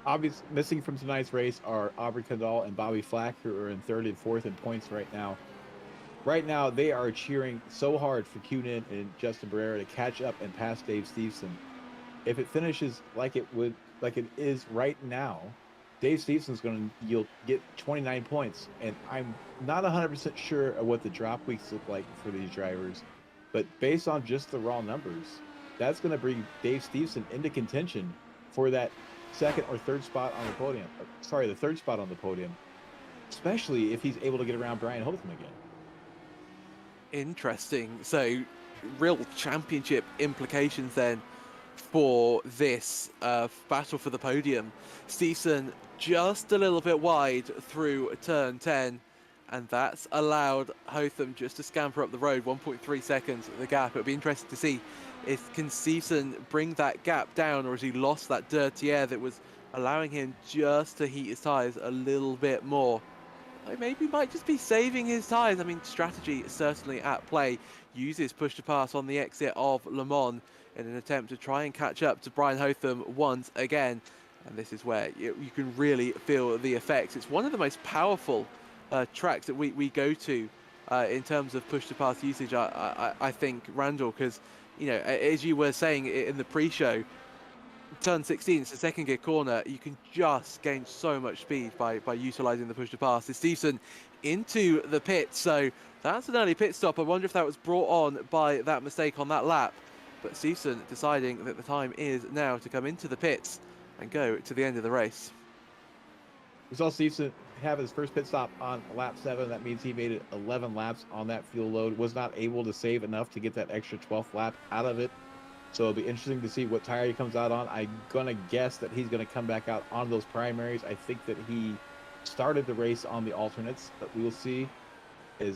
Obviously, missing from tonight's race are Aubrey Kendall and Bobby Flack, who are in 3rd and 4th in points right now. Right now, they are cheering so hard for Kunin and Justin Barrera to catch up and pass Dave Stevenson. If it finishes like it is right now, Dave Stevenson's going to get 29 points, and I'm not 100% sure of what the drop weeks look like for these drivers, but based on just the raw numbers, that's going to bring Dave Stevenson into contention for that 2nd or 3rd spot on the podium. Sorry, the 3rd spot on the podium, especially if he's able to get around Brian Hotham again. Interesting. So real championship implications then for this battle for the podium. Stevenson just a little bit wide through turn 10, and that's allowed Hotham just to scamper up the road, 1.3 seconds the gap. It'll be interesting to see if can Stevenson bring that gap down, or has he lost that dirty air that was allowing him just to heat his tyres a little bit more. Maybe might just be saving his tyres. I mean, strategy is certainly at play. Uses push to pass on the exit of Le Mans in an attempt to try and catch up to Brian Hotham once again. And this is where you can really feel the effects. It's one of the most powerful tracks that we go to in terms of push to pass usage, I think, Randall, because, you know, as you were saying in the pre-show, turn 16, it's a second gear corner, you can just gain so much speed by utilizing the push to pass. It's Stevenson into the pit, so that's an early pit stop. I wonder if that was brought on by that mistake on that lap, but Stevenson deciding that the time is now to come into the pits and go to the end of the race. We saw Stevenson have his first pit stop on lap 7. That means he made it 11 laps on that fuel load, was not able to save enough to get that extra 12th lap out of it. So it'll be interesting to see what tire he comes out on. I'm going to guess that he's going to come back out on those primaries. I think that he started the race on the alternates, but we will see.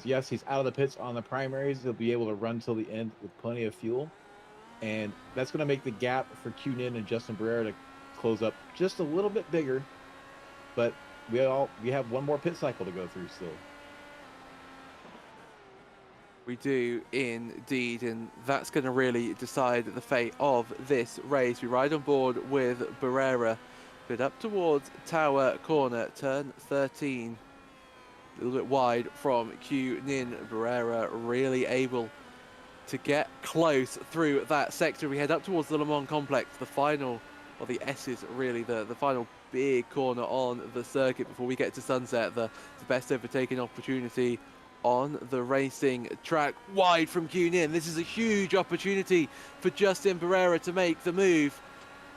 Yes, he's out of the pits on the primaries. He'll be able to run till the end with plenty of fuel. And that's going to make the gap for Q-Nin and Justin Barrera to close up just a little bit bigger. But we have one more pit cycle to go through still. We do indeed, and that's going to really decide the fate of this race. We ride on board with Barrera, but up towards Tower Corner, turn 13. A little bit wide from Q-Nin. Barrera really able to get close through that sector. We head up towards the Le Mans complex, the final, or the S is really the final big corner on the circuit before we get to sunset. The best overtaking opportunity on the racing track, wide from Q-Nin. This is a huge opportunity for Justin Barrera to make the move.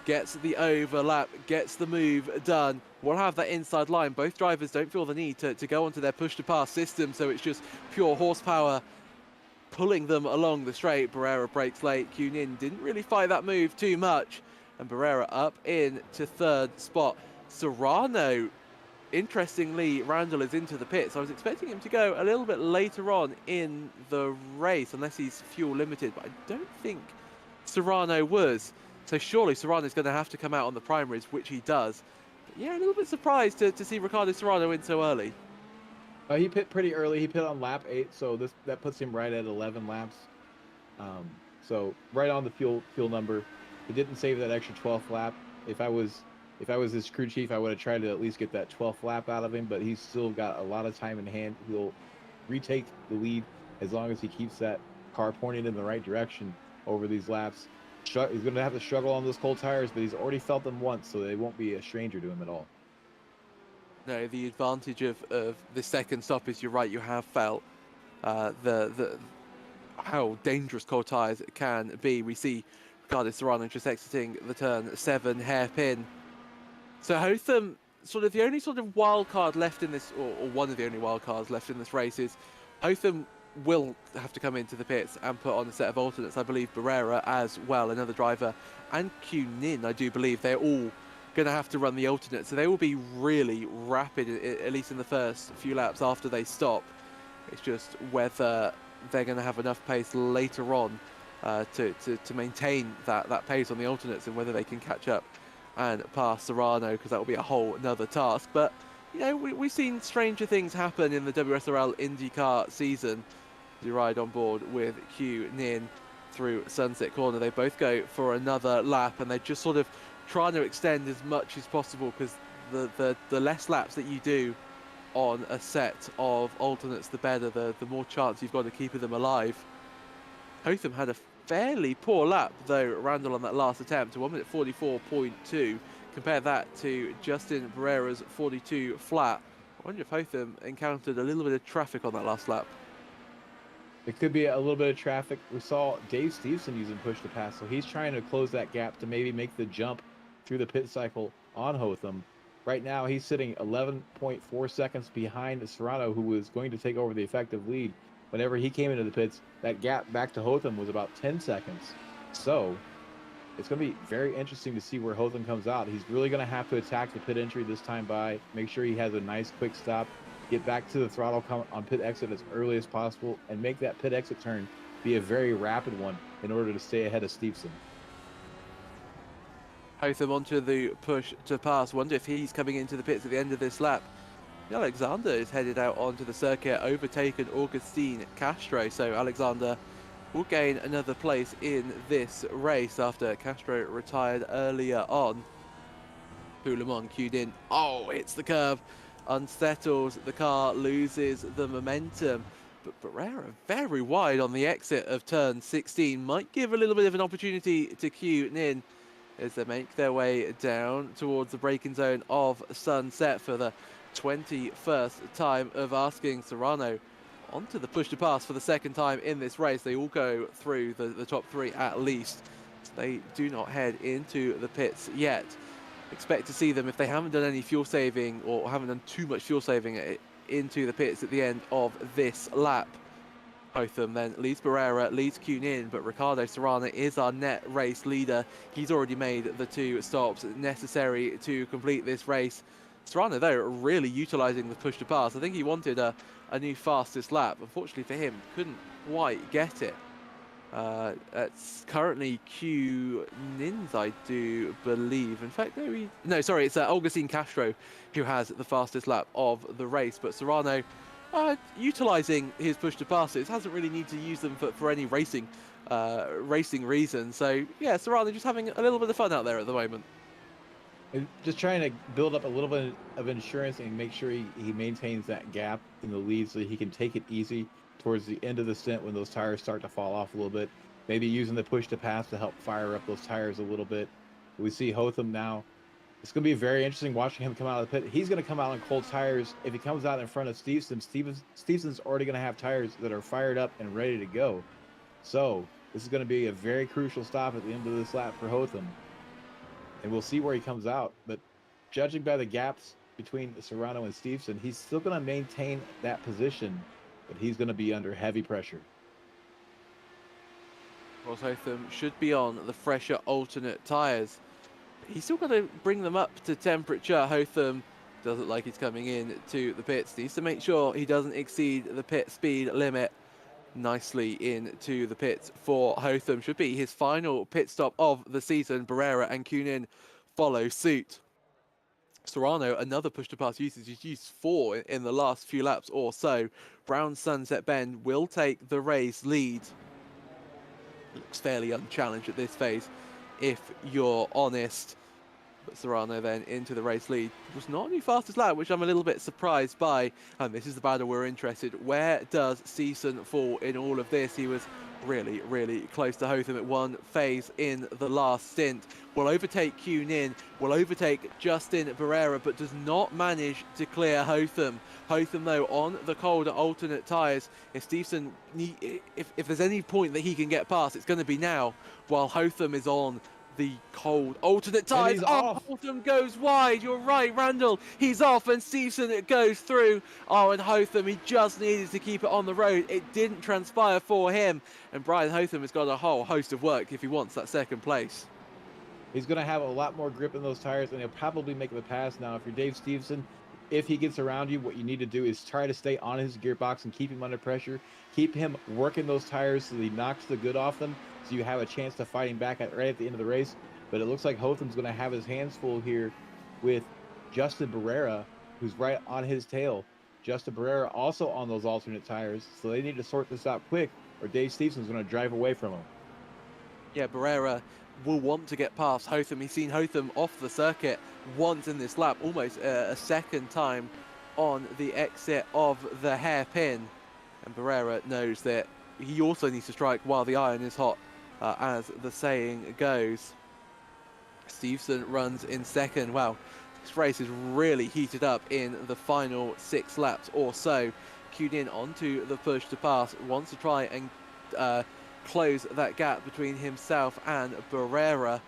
Gets the overlap, gets the move done. We'll have that inside line. Both drivers don't feel the need to go onto their push-to-pass system, so it's just pure horsepower pulling them along the straight. Barrera breaks late. Q-Nin didn't really fight that move too much, and Barrera up in to third spot. Serrano, interestingly, Randall is into the pits. I was expecting him to go a little bit later on in the race, unless he's fuel limited, but I don't think Serrano was. So surely Serrano's going to have to come out on the primaries, which he does. But yeah, a little bit surprised to see Ricardo Serrano in so early. He pit pretty early. He pit on lap 8, so that puts him right at 11 laps. So right on the fuel number. He didn't save that extra 12th lap. If I was his crew chief, I would have tried to at least get that 12th lap out of him, but he's still got a lot of time in hand. He'll retake the lead as long as he keeps that car pointed in the right direction over these laps. He's going to have to struggle on those cold tires, but he's already felt them once, so they won't be a stranger to him at all. No, the advantage of the second stop is, you're right, you have felt the how dangerous cold tires can be. We see Ricardo Serrano just exiting the turn 7 hairpin. So Hotham, sort of the only sort of wild card left in this, or one of the only wild cards left in this race, is Hotham will have to come into the pits and put on a set of alternates. I believe Barrera as well, another driver, and Q-Nin, I do believe they're all going to have to run the alternates. So they will be really rapid, at least in the first few laps after they stop. It's just whether they're going to have enough pace later on to maintain that pace on the alternates, and whether they can catch up and pass Serrano, because that will be a whole another task. But you know, we've seen stranger things happen in the WSRL IndyCar season. You ride on board with Q-Nin through Sunset Corner. They both go for another lap, and they're just sort of trying to extend as much as possible, because the less laps that you do on a set of alternates, the better, the more chance you've got of keeping them alive. Hotham had a fairly poor lap, though, Randall, on that last attempt, to 1 minute 44.2. Compare that to Justin Barrera's 42 flat. I wonder if Hotham encountered a little bit of traffic on that last lap. It could be a little bit of traffic. We saw Dave Stevenson using push to pass, so he's trying to close that gap to maybe make the jump through the pit cycle on Hotham. Right now, he's sitting 11.4 seconds behind Serrano, who was going to take over the effective lead. whenever he came into the pits, that gap back to Hotham was about 10 seconds. So it's going to be very interesting to see where Hotham comes out. He's really going to have to attack the pit entry this time by, make sure he has a nice quick stop, get back to the throttle on pit exit as early as possible, and make that pit exit turn be a very rapid one in order to stay ahead of Stevenson. Hotham onto the push to pass. Wonder if he's coming into the pits at the end of this lap. Alexander is headed out onto the circuit, overtaken Augustine Castro. So Alexander will gain another place in this race after Castro retired earlier on. Poulemont cued in. Oh, hits the curb, unsettles the car, loses the momentum. But Barrera very wide on the exit of turn 16. Might give a little bit of an opportunity to cue in as they make their way down towards the braking zone of Sunset for the 21st time of asking. Serrano onto the push to pass for the second time in this race. They all go through the top three at least. So they do not head into the pits yet. Expect to see them, if they haven't done any fuel saving or haven't done too much fuel saving, into the pits at the end of this lap. Hotham then leads Barrera, leads Kunin, but Ricardo Serrano is our net race leader. He's already made the 2 stops necessary to complete this race. Serrano, though, really utilising the push to pass. I think he wanted a new fastest lap. Unfortunately for him, couldn't quite get it. It's currently Kunin's, I do believe. In fact, no, sorry, it's Augustine Castro who has the fastest lap of the race. But Serrano, utilising his push to passes, hasn't really needed to use them for any racing reasons. So yeah, Serrano just having a little bit of fun out there at the moment. Just trying to build up a little bit of insurance and make sure he maintains that gap in the lead so he can take it easy towards the end of the stint when those tires start to fall off a little bit. Maybe using the push to pass to help fire up those tires a little bit. We see Hotham now. It's going to be very interesting watching him come out of the pit. He's going to come out on cold tires. If he comes out in front of Stevenson, Stevenson's already going to have tires that are fired up and ready to go. So this is going to be a very crucial stop at the end of this lap for Hotham. And we'll see where he comes out. But judging by the gaps between Serrano and Stevenson, he's still going to maintain that position, but he's going to be under heavy pressure. Ross Hotham should be on the fresher alternate tyres. He's still got to bring them up to temperature. Hotham doesn't look like he's coming in to the pits. Needs to make sure he doesn't exceed the pit speed limit. Nicely into the pits for Hotham. Should be his final pit stop of the season. Barrera and Kunin follow suit. Serrano, another push to pass usage. He's used 4 in the last few laps or so. Brown Sunset Bend will take the race lead. Looks fairly unchallenged at this phase, if you're honest. But Serrano then into the race lead. Was not the fastest lap, which I'm a little bit surprised by. And this is the battle we're interested. Where does Season fall in all of this? He was really, really close to Hotham at one phase in the last stint. Will overtake Kunin, will overtake Justin Barrera, but does not manage to clear Hotham. Hotham, though, on the colder alternate tyres. If Stevenson, if there's any point that he can get past, it's going to be now, while Hotham is on the cold alternate tyres. Oh, Hotham goes wide. You're right, Randall. He's off, and Stevenson goes through. Oh, and Hotham, he just needed to keep it on the road. It didn't transpire for him. And Brian Hotham has got a whole host of work if he wants that second place. He's going to have a lot more grip in those tires, and he'll probably make the pass. Now, if you're Dave Stevenson, if he gets around you, what you need to do is try to stay on his gearbox and keep him under pressure. Keep him working those tires so that he knocks the good off them, so you have a chance to fight him back right at the end of the race. But it looks like Hotham's going to have his hands full here with Justin Barrera, who's right on his tail. Justin Barrera also on those alternate tires, so they need to sort this out quick, or Dave Stevenson's going to drive away from him. Yeah, Barrera will want to get past Hotham. He's seen Hotham off the circuit once in this lap, almost a second time on the exit of the hairpin. And Barrera knows that he also needs to strike while the iron is hot, as the saying goes. Stevenson runs in second. Wow, this race is really heated up in the final 6 laps or so. Cued in onto the push to pass, wants to try and close that gap between himself and Barrera.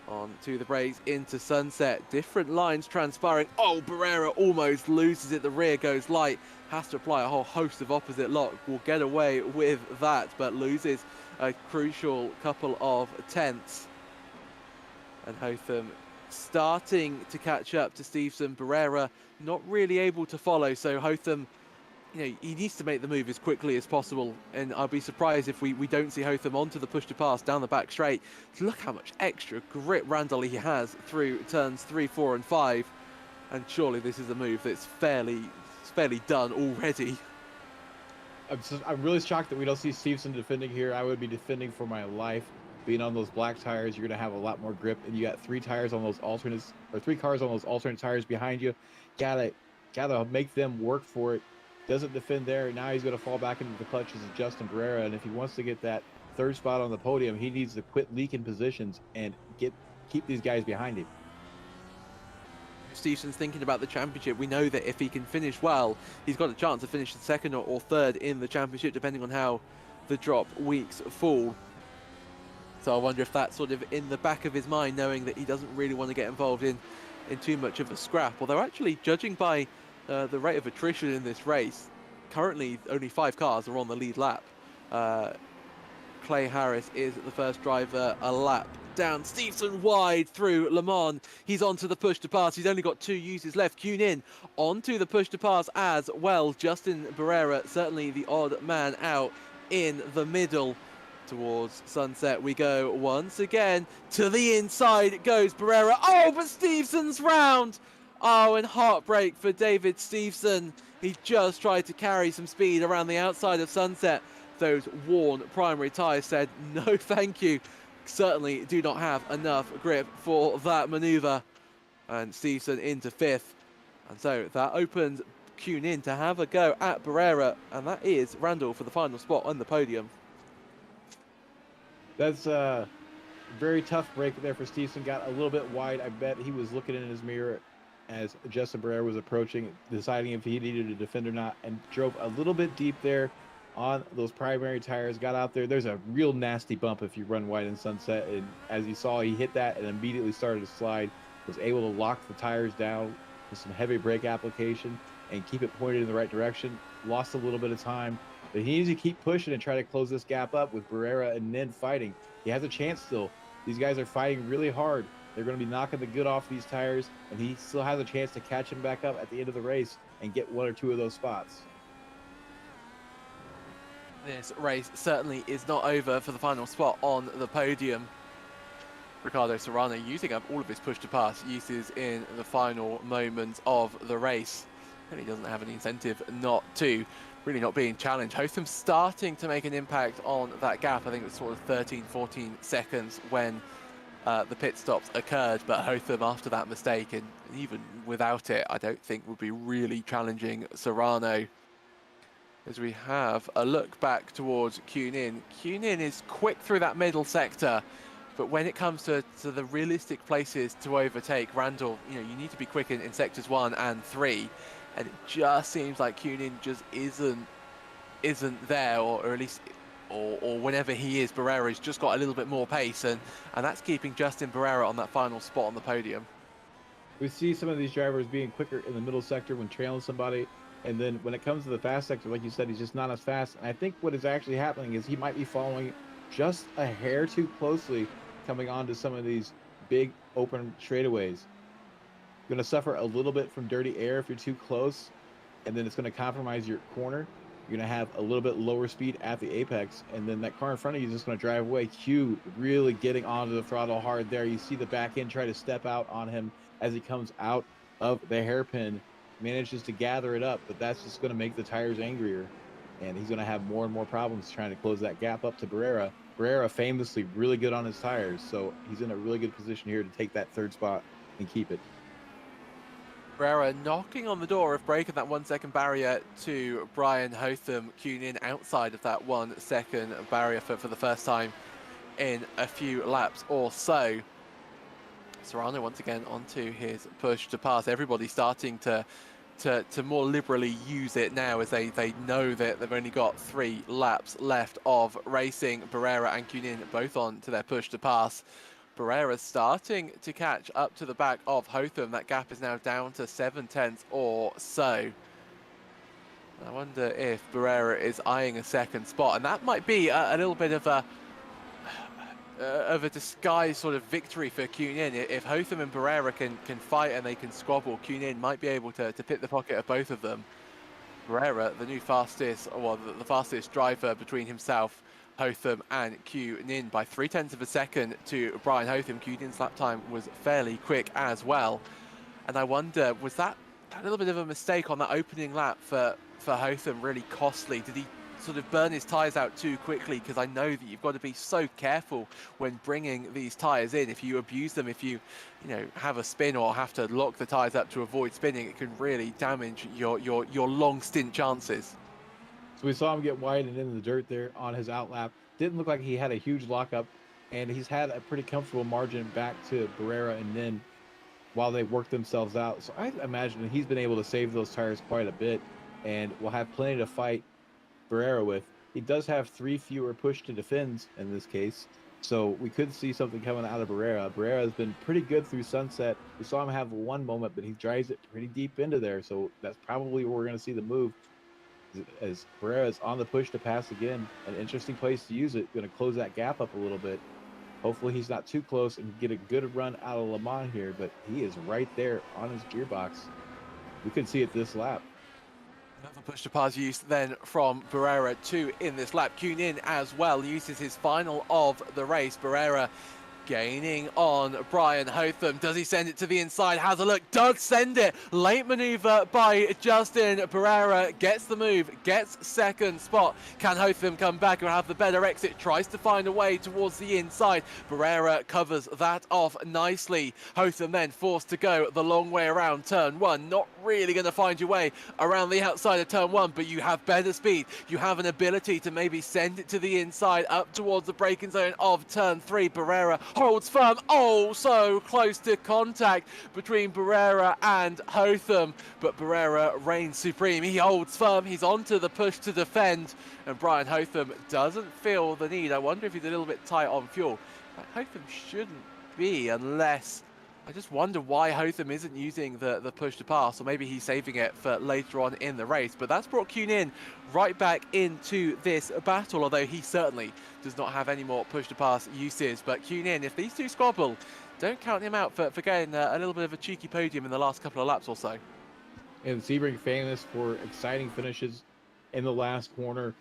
On to the brakes into Sunset. Different lines transpiring. Oh, Barrera almost loses it. The rear goes light. Has to apply a whole host of opposite lock. Will get away with that, but loses a crucial couple of tenths. And Hotham starting to catch up to Stevenson. Barrera not really able to follow. So Hotham, he needs to make the move as quickly as possible, and I'll be surprised if we don't see Hotham onto the push to pass down the back straight. Look how much extra grip Randall he has through turns 3, 4 and 5, and surely this is a move that's fairly done already. I'm really shocked that we don't see Stevenson defending here. I would be defending for my life. Being on those black tires, you're going to have a lot more grip, and you got 3 tires on those alternates, or 3 cars on those alternate tires behind you. Gotta make them work for it. Doesn't defend there. Now he's going to fall back into the clutches of Justin Barrera, and if he wants to get that 3rd spot on the podium, he needs to quit leaking positions and keep these guys behind him. Stevenson's thinking about the championship. We know that if he can finish well, he's got a chance to finish 2nd or 3rd in the championship, depending on how the drop weeks fall. So I wonder if that's sort of in the back of his mind, knowing that he doesn't really want to get involved in too much of a scrap. Although actually, judging by the rate of attrition in this race, currently only 5 cars are on the lead lap. Clay Harris is the first driver a lap down. Stevenson wide through Le Mans. He's onto the push to pass. He's only got 2 uses left. Tune in onto the push to pass as well. Justin Barrera, certainly the odd man out in the middle. Towards Sunset we go once again. To the inside it goes Barrera. Oh, but Stevenson's round. Oh, and heartbreak for David Stevenson. He just tried to carry some speed around the outside of Sunset. Those worn primary tyres said no thank you. Certainly do not have enough grip for that manoeuvre. And Stevenson into 5th. And so that opens Tune in to have a go at Barrera. And that is Randall for the final spot on the podium. That's a very tough break there for Stevenson. Got a little bit wide. I bet he was looking in his mirror as Justin Barrera was approaching, deciding if he needed to defend or not, and drove a little bit deep there on those primary tires. Got out there. There's a real nasty bump if you run wide in Sunset, and as you saw, he hit that and immediately started to slide. Was able to lock the tires down with some heavy brake application and keep it pointed in the right direction. Lost a little bit of time, but he needs to keep pushing and try to close this gap up with Barrera and then fighting. He has a chance still. These guys are fighting really hard. They're going to be knocking the good off these tires, and he still has a chance to catch him back up at the end of the race and get 1 or 2 of those spots. This race certainly is not over for the final spot on the podium. Ricardo Serrano using up all of his push-to-pass uses in the final moments of the race. And he doesn't have any incentive not to. Really not being challenged. Hotham starting to make an impact on that gap. I think it was sort of 13, 14 seconds when the pit stops occurred. But Hotham, after that mistake, and even without it, I don't think would be really challenging Serrano. As we have a look back towards Kunin. Kunin is quick through that middle sector. But when it comes to the realistic places to overtake Randall, you need to be quick in sectors 1 and 3. And it just seems like Kunin just isn't there, or at least, or whenever he is, Barrera's just got a little bit more pace, and that's keeping Justin Barrera on that final spot on the podium. We see some of these drivers being quicker in the middle sector when trailing somebody, and then when it comes to the fast sector, like you said, he's just not as fast. And I think what is actually happening is he might be following just a hair too closely coming onto some of these big open straightaways. You're going to suffer a little bit from dirty air if you're too close, and then it's going to compromise your corner. You're going to have a little bit lower speed at the apex, and then that car in front of you is just going to drive away. Q really getting onto the throttle hard there. You see the back end try to step out on him as he comes out of the hairpin, manages to gather it up, but that's just going to make the tires angrier, and he's going to have more and more problems trying to close that gap up to Barrera. Barrera famously really good on his tires, so he's in a really good position here to take that 3rd spot and keep it. Barrera knocking on the door of breaking that 1 second barrier to Brian Hotham. Kunin outside of that 1 second barrier for the first time in a few laps or so. Serrano once again onto his push to pass. Everybody starting to more liberally use it now, as they know that they've only got 3 laps left of racing. Barrera and Kunin both on to their push to pass. Barrera starting to catch up to the back of Hotham. That gap is now down to 7/10 or so. I wonder if Barrera is eyeing a second spot, and that might be a little bit of a disguised sort of victory for Kunin. If Hotham and Barrera can fight and they can squabble, Kunin might be able to pick the pocket of both of them. Barrera, the new fastest, well, the fastest driver between himself, Hotham, and Kunin by 0.3 of a second to Brian Hotham. Kunin's lap time was fairly quick as well. And I wonder, was that a little bit of a mistake on that opening lap for Hotham really costly? Did he sort of burn his tyres out too quickly? Because I know that you've got to be so careful when bringing these tyres in. If you abuse them, if you have a spin or have to lock the tyres up to avoid spinning, it can really damage your long stint chances. So we saw him get wide and in the dirt there on his outlap. Didn't look like he had a huge lockup, and he's had a pretty comfortable margin back to Barrera and then while they work themselves out. So I imagine he's been able to save those tires quite a bit and will have plenty to fight Barrera with. He does have 3 fewer push to defends in this case, so we could see something coming out of Barrera. Barrera has been pretty good through Sunset. We saw him have one moment, but he drives it pretty deep into there, so that's probably where we're going to see the move. As Barrera is on the push to pass again, an interesting place to use it. Going to close that gap up a little bit. Hopefully he's not too close and get a good run out of Le Mans here, but he is right there on his gearbox. We could see it this lap. Another push to pass use then from Barrera too in this lap. Kunin as well uses his final of the race. Barrera gaining on Brian Hotham. Does he send it to the inside? Has a look. Does send it. Late maneuver by Justin. Barrera gets the move, gets second spot. Can Hotham come back and have the better exit? Tries to find a way towards the inside. Barrera covers that off nicely. Hotham then forced to go the long way around turn 1. Not really going to find your way around the outside of turn 1, but you have better speed. You have an ability to maybe send it to the inside up towards the braking zone of turn 3. Barrera holds firm. Oh, so close to contact between Barrera and Hotham, but Barrera reigns supreme. He holds firm. He's onto the push to defend, and Brian Hotham doesn't feel the need. I wonder if he's a little bit tight on fuel. But Hotham shouldn't be, unless I just wonder why Hotham isn't using the push to pass, or maybe he's saving it for later on in the race. But that's brought Kunin right back into this battle, although he certainly does not have any more push to pass uses. But Kunin, if these two squabble, don't count him out for getting a little bit of a cheeky podium in the last couple of laps or so. And Sebring famous for exciting finishes in the last corner,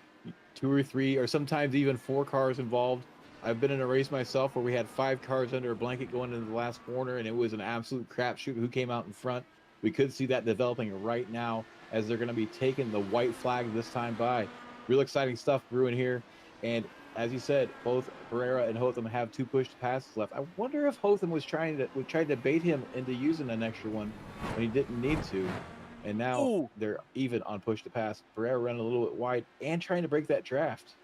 2 or 3 or sometimes even 4 cars involved. I've been in a race myself where we had 5 cars under a blanket going into the last corner, and it was an absolute crapshoot who came out in front. We could see that developing right now as they're going to be taking the white flag this time by. Real exciting stuff brewing here. And as you said, both Barrera and Hotham have 2 push to passes left. I wonder if Hotham was trying to bait him into using an extra one when he didn't need to. And now they're even on push to pass. Barrera running a little bit wide and trying to break that draft.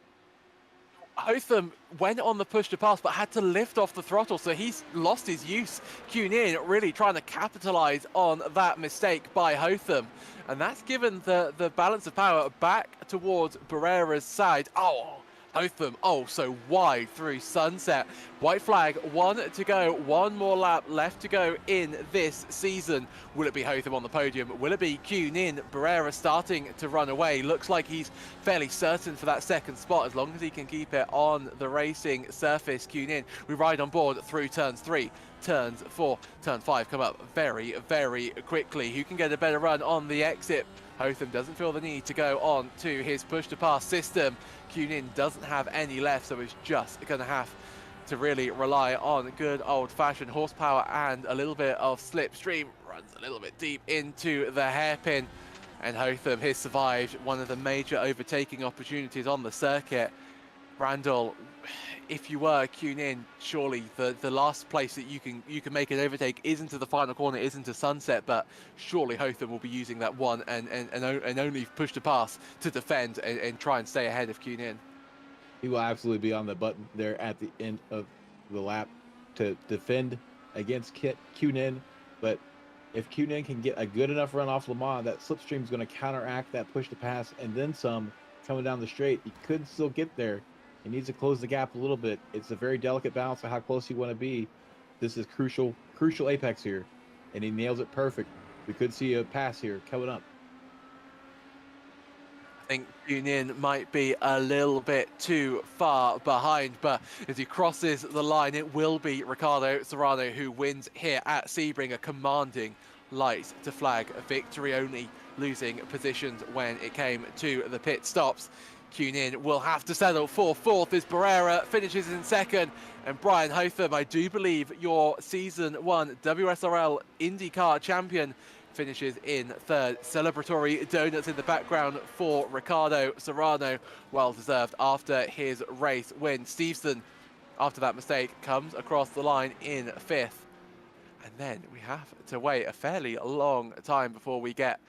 Hotham went on the push to pass, but had to lift off the throttle, so he's lost his use. Kunin really trying to capitalize on that mistake by Hotham, and that's given the balance of power back towards Barrera's side. Oh, Hotham, so wide through Sunset. White flag, 1 to go, 1 more lap left to go in this season. Will it be Hotham on the podium? Will it be Kunin? Barrera starting to run away. Looks like he's fairly certain for that second spot as long as he can keep it on the racing surface. Kunin, we ride on board through turns 3. Turns 4, turn 5 come up very, very quickly. Who can get a better run on the exit? Hotham doesn't feel the need to go on to his push-to-pass system. Kunin doesn't have any left, so he's just going to have to really rely on good old-fashioned horsepower and a little bit of slipstream. Runs a little bit deep into the hairpin, and Hotham has survived one of the major overtaking opportunities on the circuit. Randall, if you were Kunin, surely the last place that you can make an overtake isn't to the final corner, isn't to Sunset, but surely Hotham will be using that one and only push to pass to defend and try and stay ahead of Kunin. He will absolutely be on the button there at the end of the lap to defend against Kunin, but if Kunin can get a good enough run off Le Mans, that slipstream is going to counteract that push to pass and then some coming down the straight. He could still get there. He needs to close the gap a little bit. It's a very delicate balance of how close you want to be. This is crucial apex here, and he nails it perfect. We could see a pass here coming up. I think Union might be a little bit too far behind, but as he crosses the line, it will be Ricardo Serrano who wins here at Sebring, a commanding light to flag a victory, only losing positions when it came to the pit stops. Union will have to settle for fourth as Barrera finishes in second, and Brian Hotham, I do believe your season 1 WSRL IndyCar champion, finishes in third. Celebratory donuts in the background for Ricardo Serrano, well deserved after his race win. Stevenson, after that mistake, comes across the line in fifth. And then we have to wait a fairly long time before we get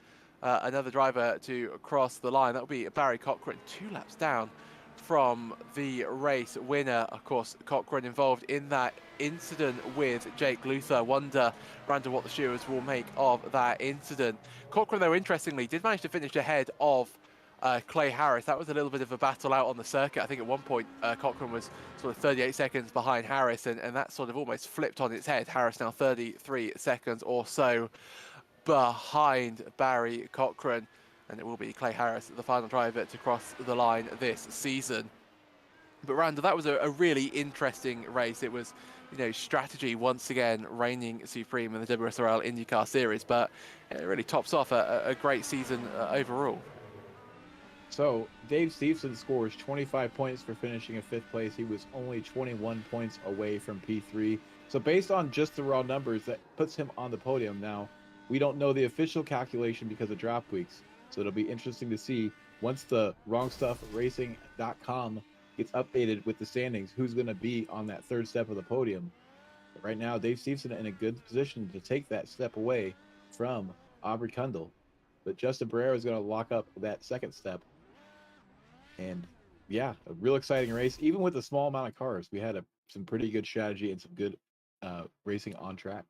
another driver to cross the line. That'll be Barry Cochran, 2 laps down from the race winner. Of course, Cochran involved in that incident with Jake Luther. Wonder, Randall, what the stewards will make of that incident. Cochran, though, interestingly, did manage to finish ahead of Clay Harris. That was a little bit of a battle out on the circuit. I think at one point Cochran was sort of 38 seconds behind Harris, and that sort of almost flipped on its head. Harris now 33 seconds or so behind Barry Cochran, and it will be Clay Harris, the final driver to cross the line this season. But Randall, that was a really interesting race. It was, strategy once again reigning supreme in the WSRL IndyCar series, but it really tops off a great season overall. So Dave Stevenson scores 25 points for finishing in 5th place. He was only 21 points away from P3. So based on just the raw numbers, that puts him on the podium. Now, we don't know the official calculation because of drop weeks. So it'll be interesting to see once the wrongstuffracing.com gets updated with the standings, who's going to be on that 3rd step of the podium. But right now, Dave Stevenson in a good position to take that step away from Aubrey Kundal. But Justin Barrera is going to lock up that 2nd step. And yeah, a real exciting race. Even with a small amount of cars, we had some pretty good strategy and some good racing on track.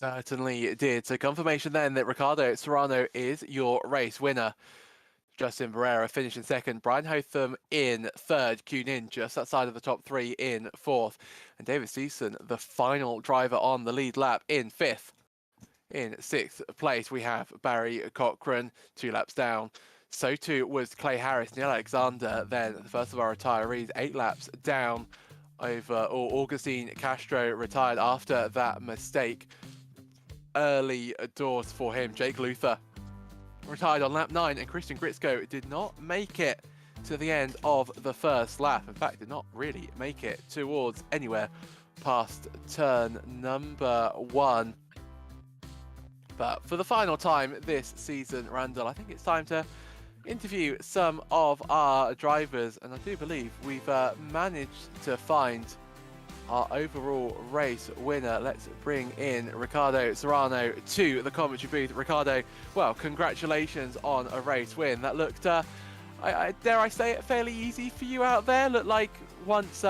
Certainly it did. So confirmation then that Ricardo Serrano is your race winner. Justin Barrera finishing second. Brian Hotham in third. Kunin just outside of the top 3 in fourth. And David Stevenson, the final driver on the lead lap, in fifth. In 6th place, we have Barry Cochran, 2 laps down. So too was Clay Harris. Neil Alexander, then the first of our retirees, 8 laps down over Augustine Castro, retired after that mistake. Early doors for him. Jake Luther retired on lap 9, and Christian Gritzko did not make it to the end of the first lap. In fact, did not really make it towards anywhere past turn number 1. But for the final time this season, Randall, I think it's time to interview some of our drivers, and I do believe we've managed to find our overall race winner. Let's bring in Ricardo Serrano to the commentary booth. Ricardo, well, congratulations on a race win. That looked, dare I say it, fairly easy for you out there. Looked like once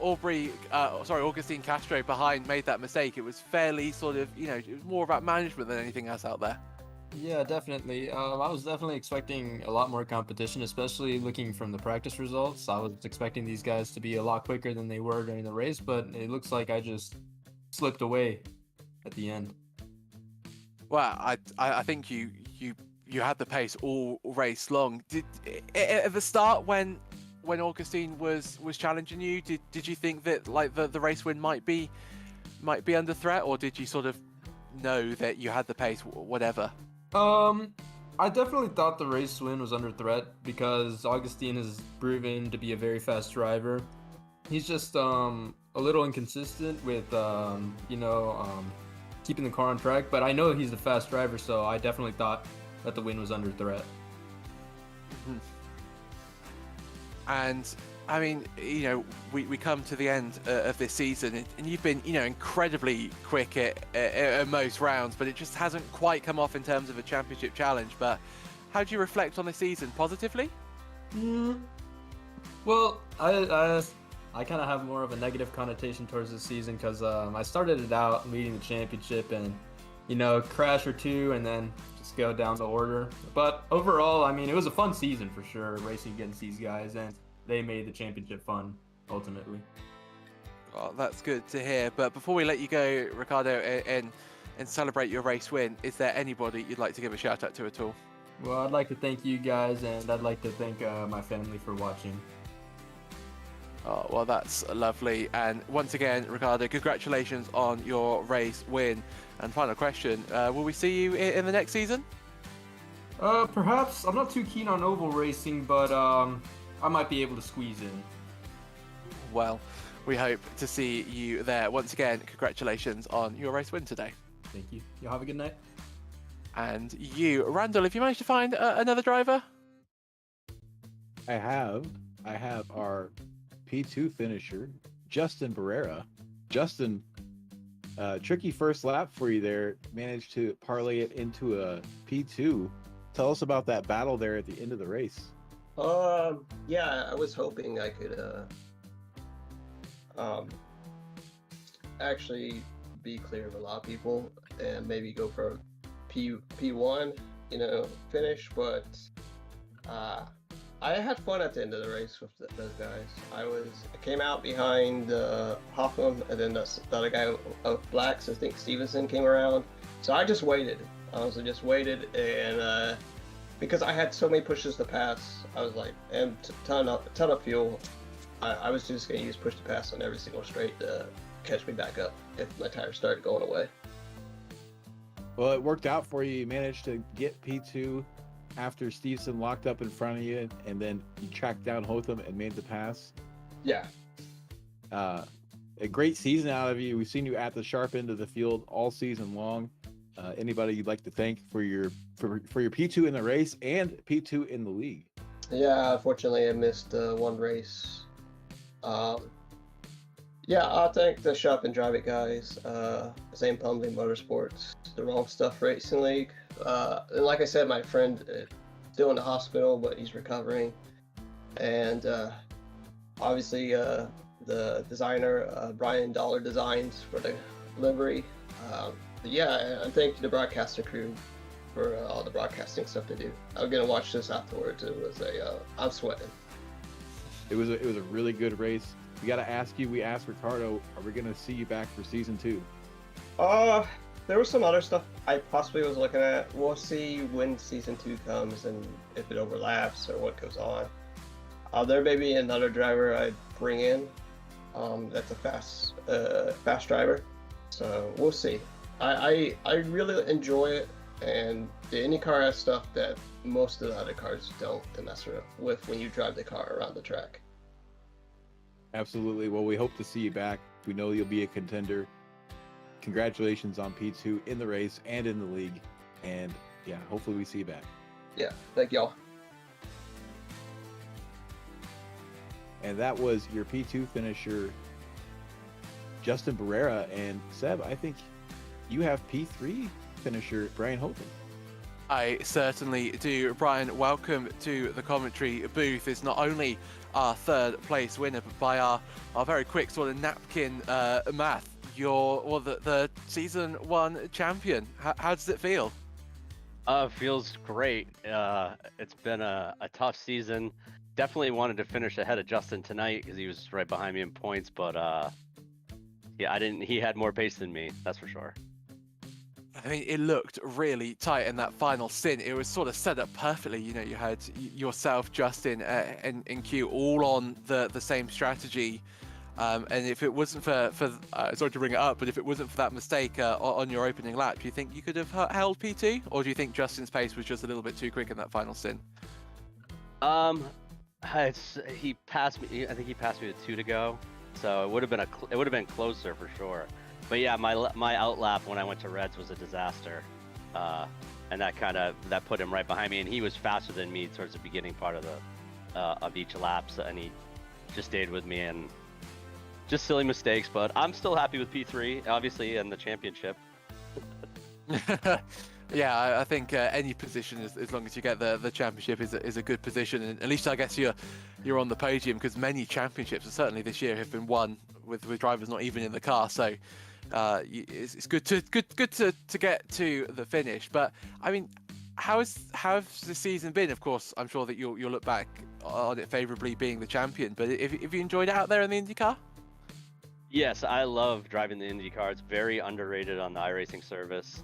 Augustine Castro behind made that mistake, it was fairly sort of, it was more about management than anything else out there. Yeah, definitely. I was definitely expecting a lot more competition, especially looking from the practice results. I was expecting these guys to be a lot quicker than they were during the race, but it looks like I just slipped away at the end. Well, I think you had the pace all race long. Did at the start when Augustine was challenging you, did you think that like the race win might be under threat, or did you sort of know that you had the pace, whatever? I definitely thought the race win was under threat because Augustine has proven to be a very fast driver. He's just a little inconsistent with keeping the car on track, but I know he's a fast driver, so I definitely thought that the win was under threat. And I mean, we come to the end of this season, and you've been, incredibly quick at most rounds, but it just hasn't quite come off in terms of a championship challenge. But how do you reflect on the season? Positively? Well, I kind of have more of a negative connotation towards this season because I started it out leading the championship and, crash or two and then just go down the order. But overall, I mean, it was a fun season for sure, racing against these guys. And they made the championship fun ultimately. Well, that's good to hear. But before we let you go, Ricardo, and celebrate your race win, is there anybody you'd like to give a shout out to at all? Well, I'd like to thank you guys, and I'd like to thank my family for watching. Oh, well, that's lovely. And once again, Ricardo, congratulations on your race win. And final question, will we see you in the next season? Perhaps. I'm not too keen on oval racing, but I might be able to squeeze in. Well, we hope to see you there. Once again, congratulations on your race win today. Thank you. Y'all have a good night. And you, Randall, have you managed to find another driver? I have our P2 finisher, Justin Barrera. Justin, tricky first lap for you there. Managed to parlay it into a P2. Tell us about that battle there at the end of the race. Yeah, I was hoping I could actually be clear of a lot of people and maybe go for a P1, finish, but I had fun at the end of the race with those guys. I came out behind Hoffman, and then the other guy of blacks, I think Stevenson, came around. So I just waited. Honestly, just waited, and because I had so many pushes to pass, I was like, and ton of fuel. I was just gonna use push to pass on every single straight to catch me back up if my tires started going away. Well, it worked out for you. You managed to get P2 after Stevenson locked up in front of you, and then you tracked down Hotham and made the pass. Yeah. A great season out of you. We've seen you at the sharp end of the field all season long. Anybody you'd like to thank for your P2 in the race and P2 in the league? Yeah, unfortunately I missed one race. Yeah, I'll thank the Shop and Drive It guys, Zane Pumbly Motorsports, the Wrong Stuff Racing League. And like I said, my friend still in the hospital, but he's recovering. And obviously the designer, Brian Dollar Designs, for the livery. But yeah, and thank you to the broadcaster crew for all the broadcasting stuff they do. I'm gonna watch this afterwards. It was I'm sweating. It was a really good race. We got to ask you. We asked Ricardo, are we gonna see you back for season 2? There was some other stuff I possibly was looking at. We'll see when season 2 comes and if it overlaps or what goes on. There may be another driver I'd bring in. That's a fast driver. So we'll see. I really enjoy it, and the IndyCar has stuff that most of the other cars don't to mess with when you drive the car around the track. Absolutely. Well, we hope to see you back. We know you'll be a contender. Congratulations on P2 in the race and in the league. And yeah, hopefully we see you back. Yeah, thank y'all. And that was your P2 finisher, Justin Barrera. And Seb, I think you have P3 finisher, Brian Houghton. I certainly do. Brian, welcome to the commentary booth. It's not only our third place winner, but by our very quick sort of napkin math, you're the season 1 champion. How does it feel? Feels great. It's been a tough season. Definitely wanted to finish ahead of Justin tonight because he was right behind me in points, but yeah, he had more pace than me, that's for sure. I mean, it looked really tight in that final stint. It was sort of set up perfectly. You know, you had yourself, Justin, and Q all on the same strategy. And if it wasn't for sorry to bring it up, but if it wasn't for that mistake on your opening lap, do you think you could have held P2? Or do you think Justin's pace was just a little bit too quick in that final stint? He passed me. I think he passed me with 2 to go, so it would have been closer for sure. But yeah, my outlap when I went to Reds was a disaster, and that put him right behind me. And he was faster than me towards the beginning part of each lap, and he just stayed with me, and just silly mistakes. But I'm still happy with P3, obviously, and the championship. Yeah, I think any position, as long as you get the championship, is a good position. And at least I guess you're on the podium, because many championships, and certainly this year, have been won with drivers not even in the car. So it's good to get to the finish. But I mean, how's the season been? Of course, I'm sure that you'll look back on it favorably being the champion. But if you enjoyed it out there in the IndyCar? Yes, I love driving the IndyCar. It's very underrated on the iRacing service.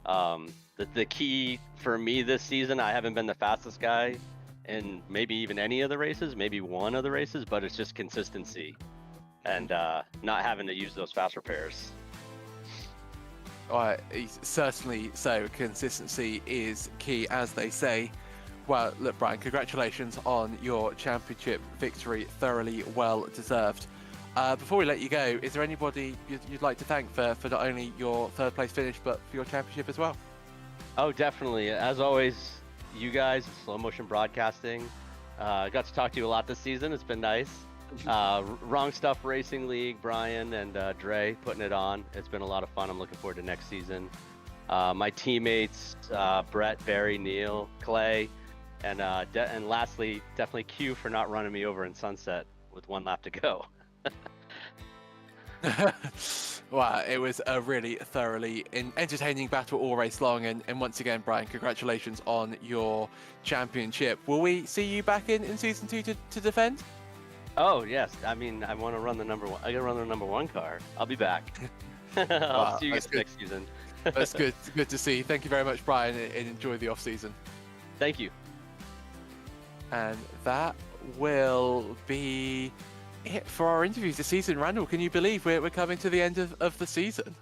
The key for me this season, I haven't been the fastest guy in maybe even any of the races, maybe one of the races, but it's just consistency and not having to use those fast repairs. Certainly so. Consistency is key, as they say. Well, look, Brian, congratulations on your championship victory. Thoroughly well deserved. Before we let you go, is there anybody you'd like to thank for not only your third place finish, but for your championship as well? Oh, definitely. As always, you guys, Slow Motion Broadcasting. Got to talk to you a lot this season. It's been nice. Wrong Stuff Racing League, Brian and Dre putting it on. It's been a lot of fun. I'm looking forward to next season. My teammates, Brett, Barry, Neil, Clay, and lastly, definitely Q for not running me over in Sunset with 1 lap to go. Wow, it was a really thoroughly entertaining battle all race long, and once again, Brian, congratulations on your championship. Will we see you back in season 2 to defend? Oh yes, I mean I want to run the number one. I gotta run the number 1 car. I'll be back. I'll see you guys next season. That's good. Good to see. Thank you very much, Brian, and enjoy the off season. Thank you. And that will be it for our interviews this season. Randall, can you believe we're coming to the end of the season?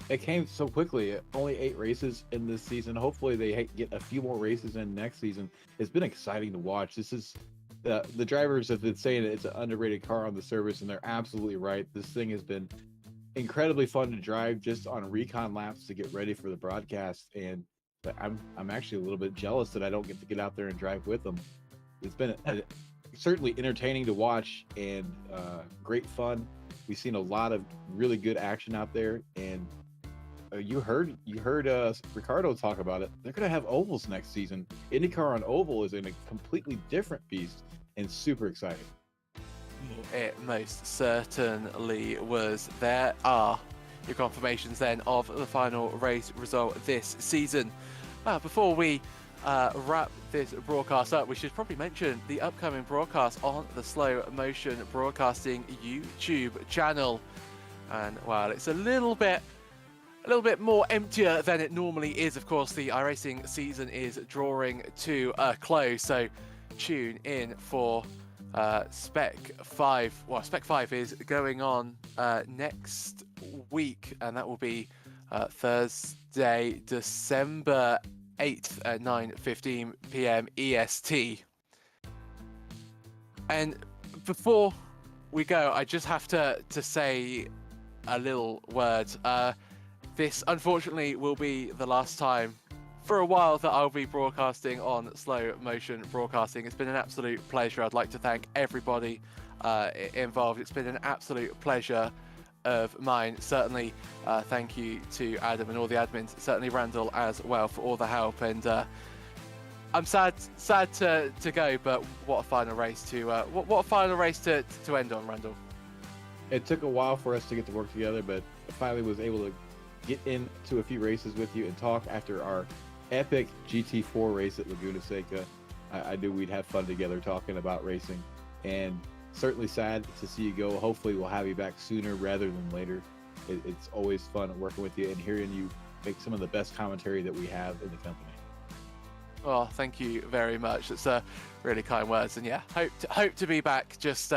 It came so quickly. Only 8 races in this season. Hopefully they get a few more races in next season. It's been exciting to watch. This is the drivers have been saying it's an underrated car on the service, and they're absolutely right. This thing has been incredibly fun to drive just on recon laps to get ready for the broadcast. And I'm actually a little bit jealous that I don't get to get out there and drive with them. It's been certainly entertaining to watch and great fun. We've seen a lot of really good action out there, and you heard Ricardo talk about it. They're gonna have ovals next season. IndyCar on oval is in a completely different beast and super exciting. It most certainly was. There are your confirmations then of the final race result this season. Before we wrap this broadcast up, we should probably mention the upcoming broadcast on the Slow Motion Broadcasting YouTube channel. And while it's a little bit more emptier than it normally is, of course, the iRacing season is drawing to a close, so tune in for Spec 5. Well, Spec 5 is going on next week, and that will be Thursday, December 8th at 9:15 p.m. EST. And before we go, I just have to say a little word. This unfortunately will be the last time for a while that I'll be broadcasting on Slow Motion Broadcasting. It's been an absolute pleasure. I'd like to thank everybody involved. It's been an absolute pleasure of mine. Certainly thank you to Adam and all the admins, certainly Randall as well, for all the help. And I'm sad to go, but what a final race to what a final race to end on, Randall. It took a while for us to get to work together, but I finally was able to get into a few races with you and talk after our epic GT4 race at Laguna Seca. I knew we'd have fun together talking about racing, and certainly sad to see you go. Hopefully we'll have you back sooner rather than later. It's always fun working with you and hearing you make some of the best commentary that we have in the company. Well, thank you very much. It's really kind words, and yeah, hope to be back. Just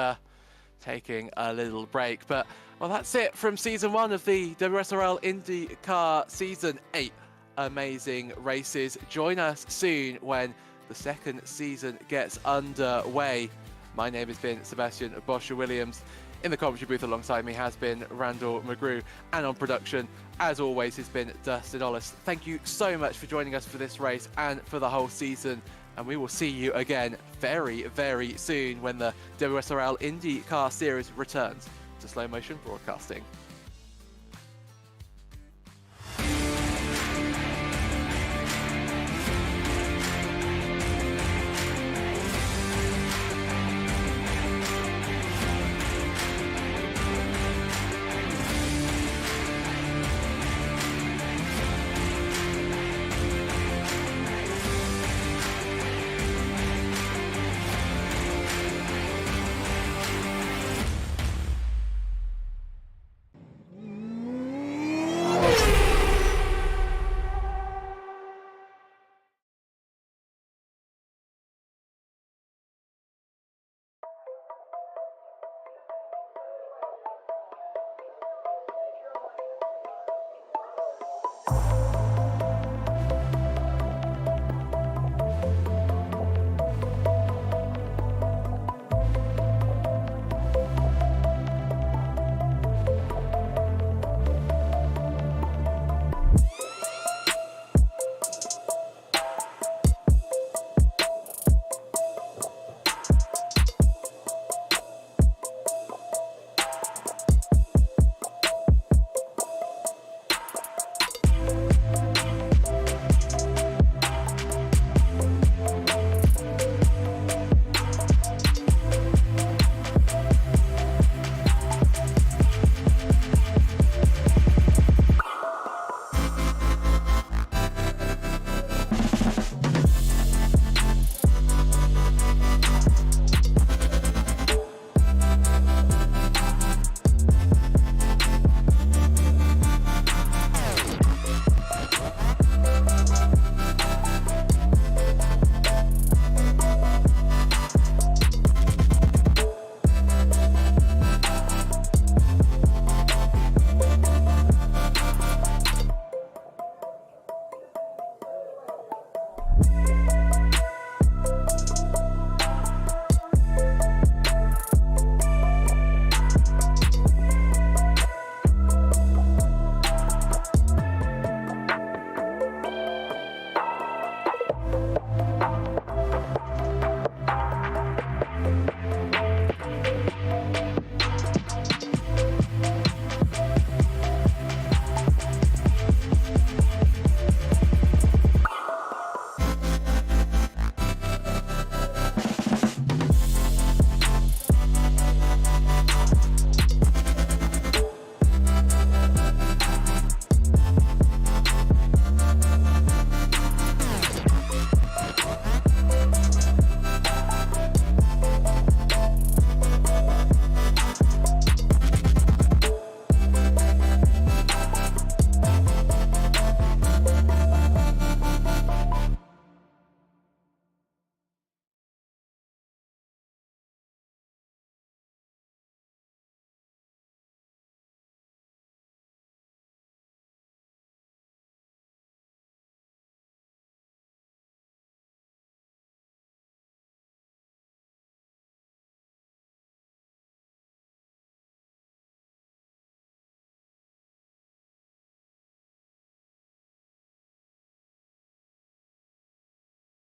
taking a little break, but well, that's it from season 1 of the WSRL IndyCar season 8. Amazing races. Join us soon when the second season gets underway. My name has been Sebastian Boscher-Williams. In the commentary booth alongside me has been Randall McGrew, and on production, as always, has been Dustin Ollis. Thank you so much for joining us for this race and for the whole season, and we will see you again very, very soon when the WSRL IndyCar Series returns to Slow Motion Broadcasting.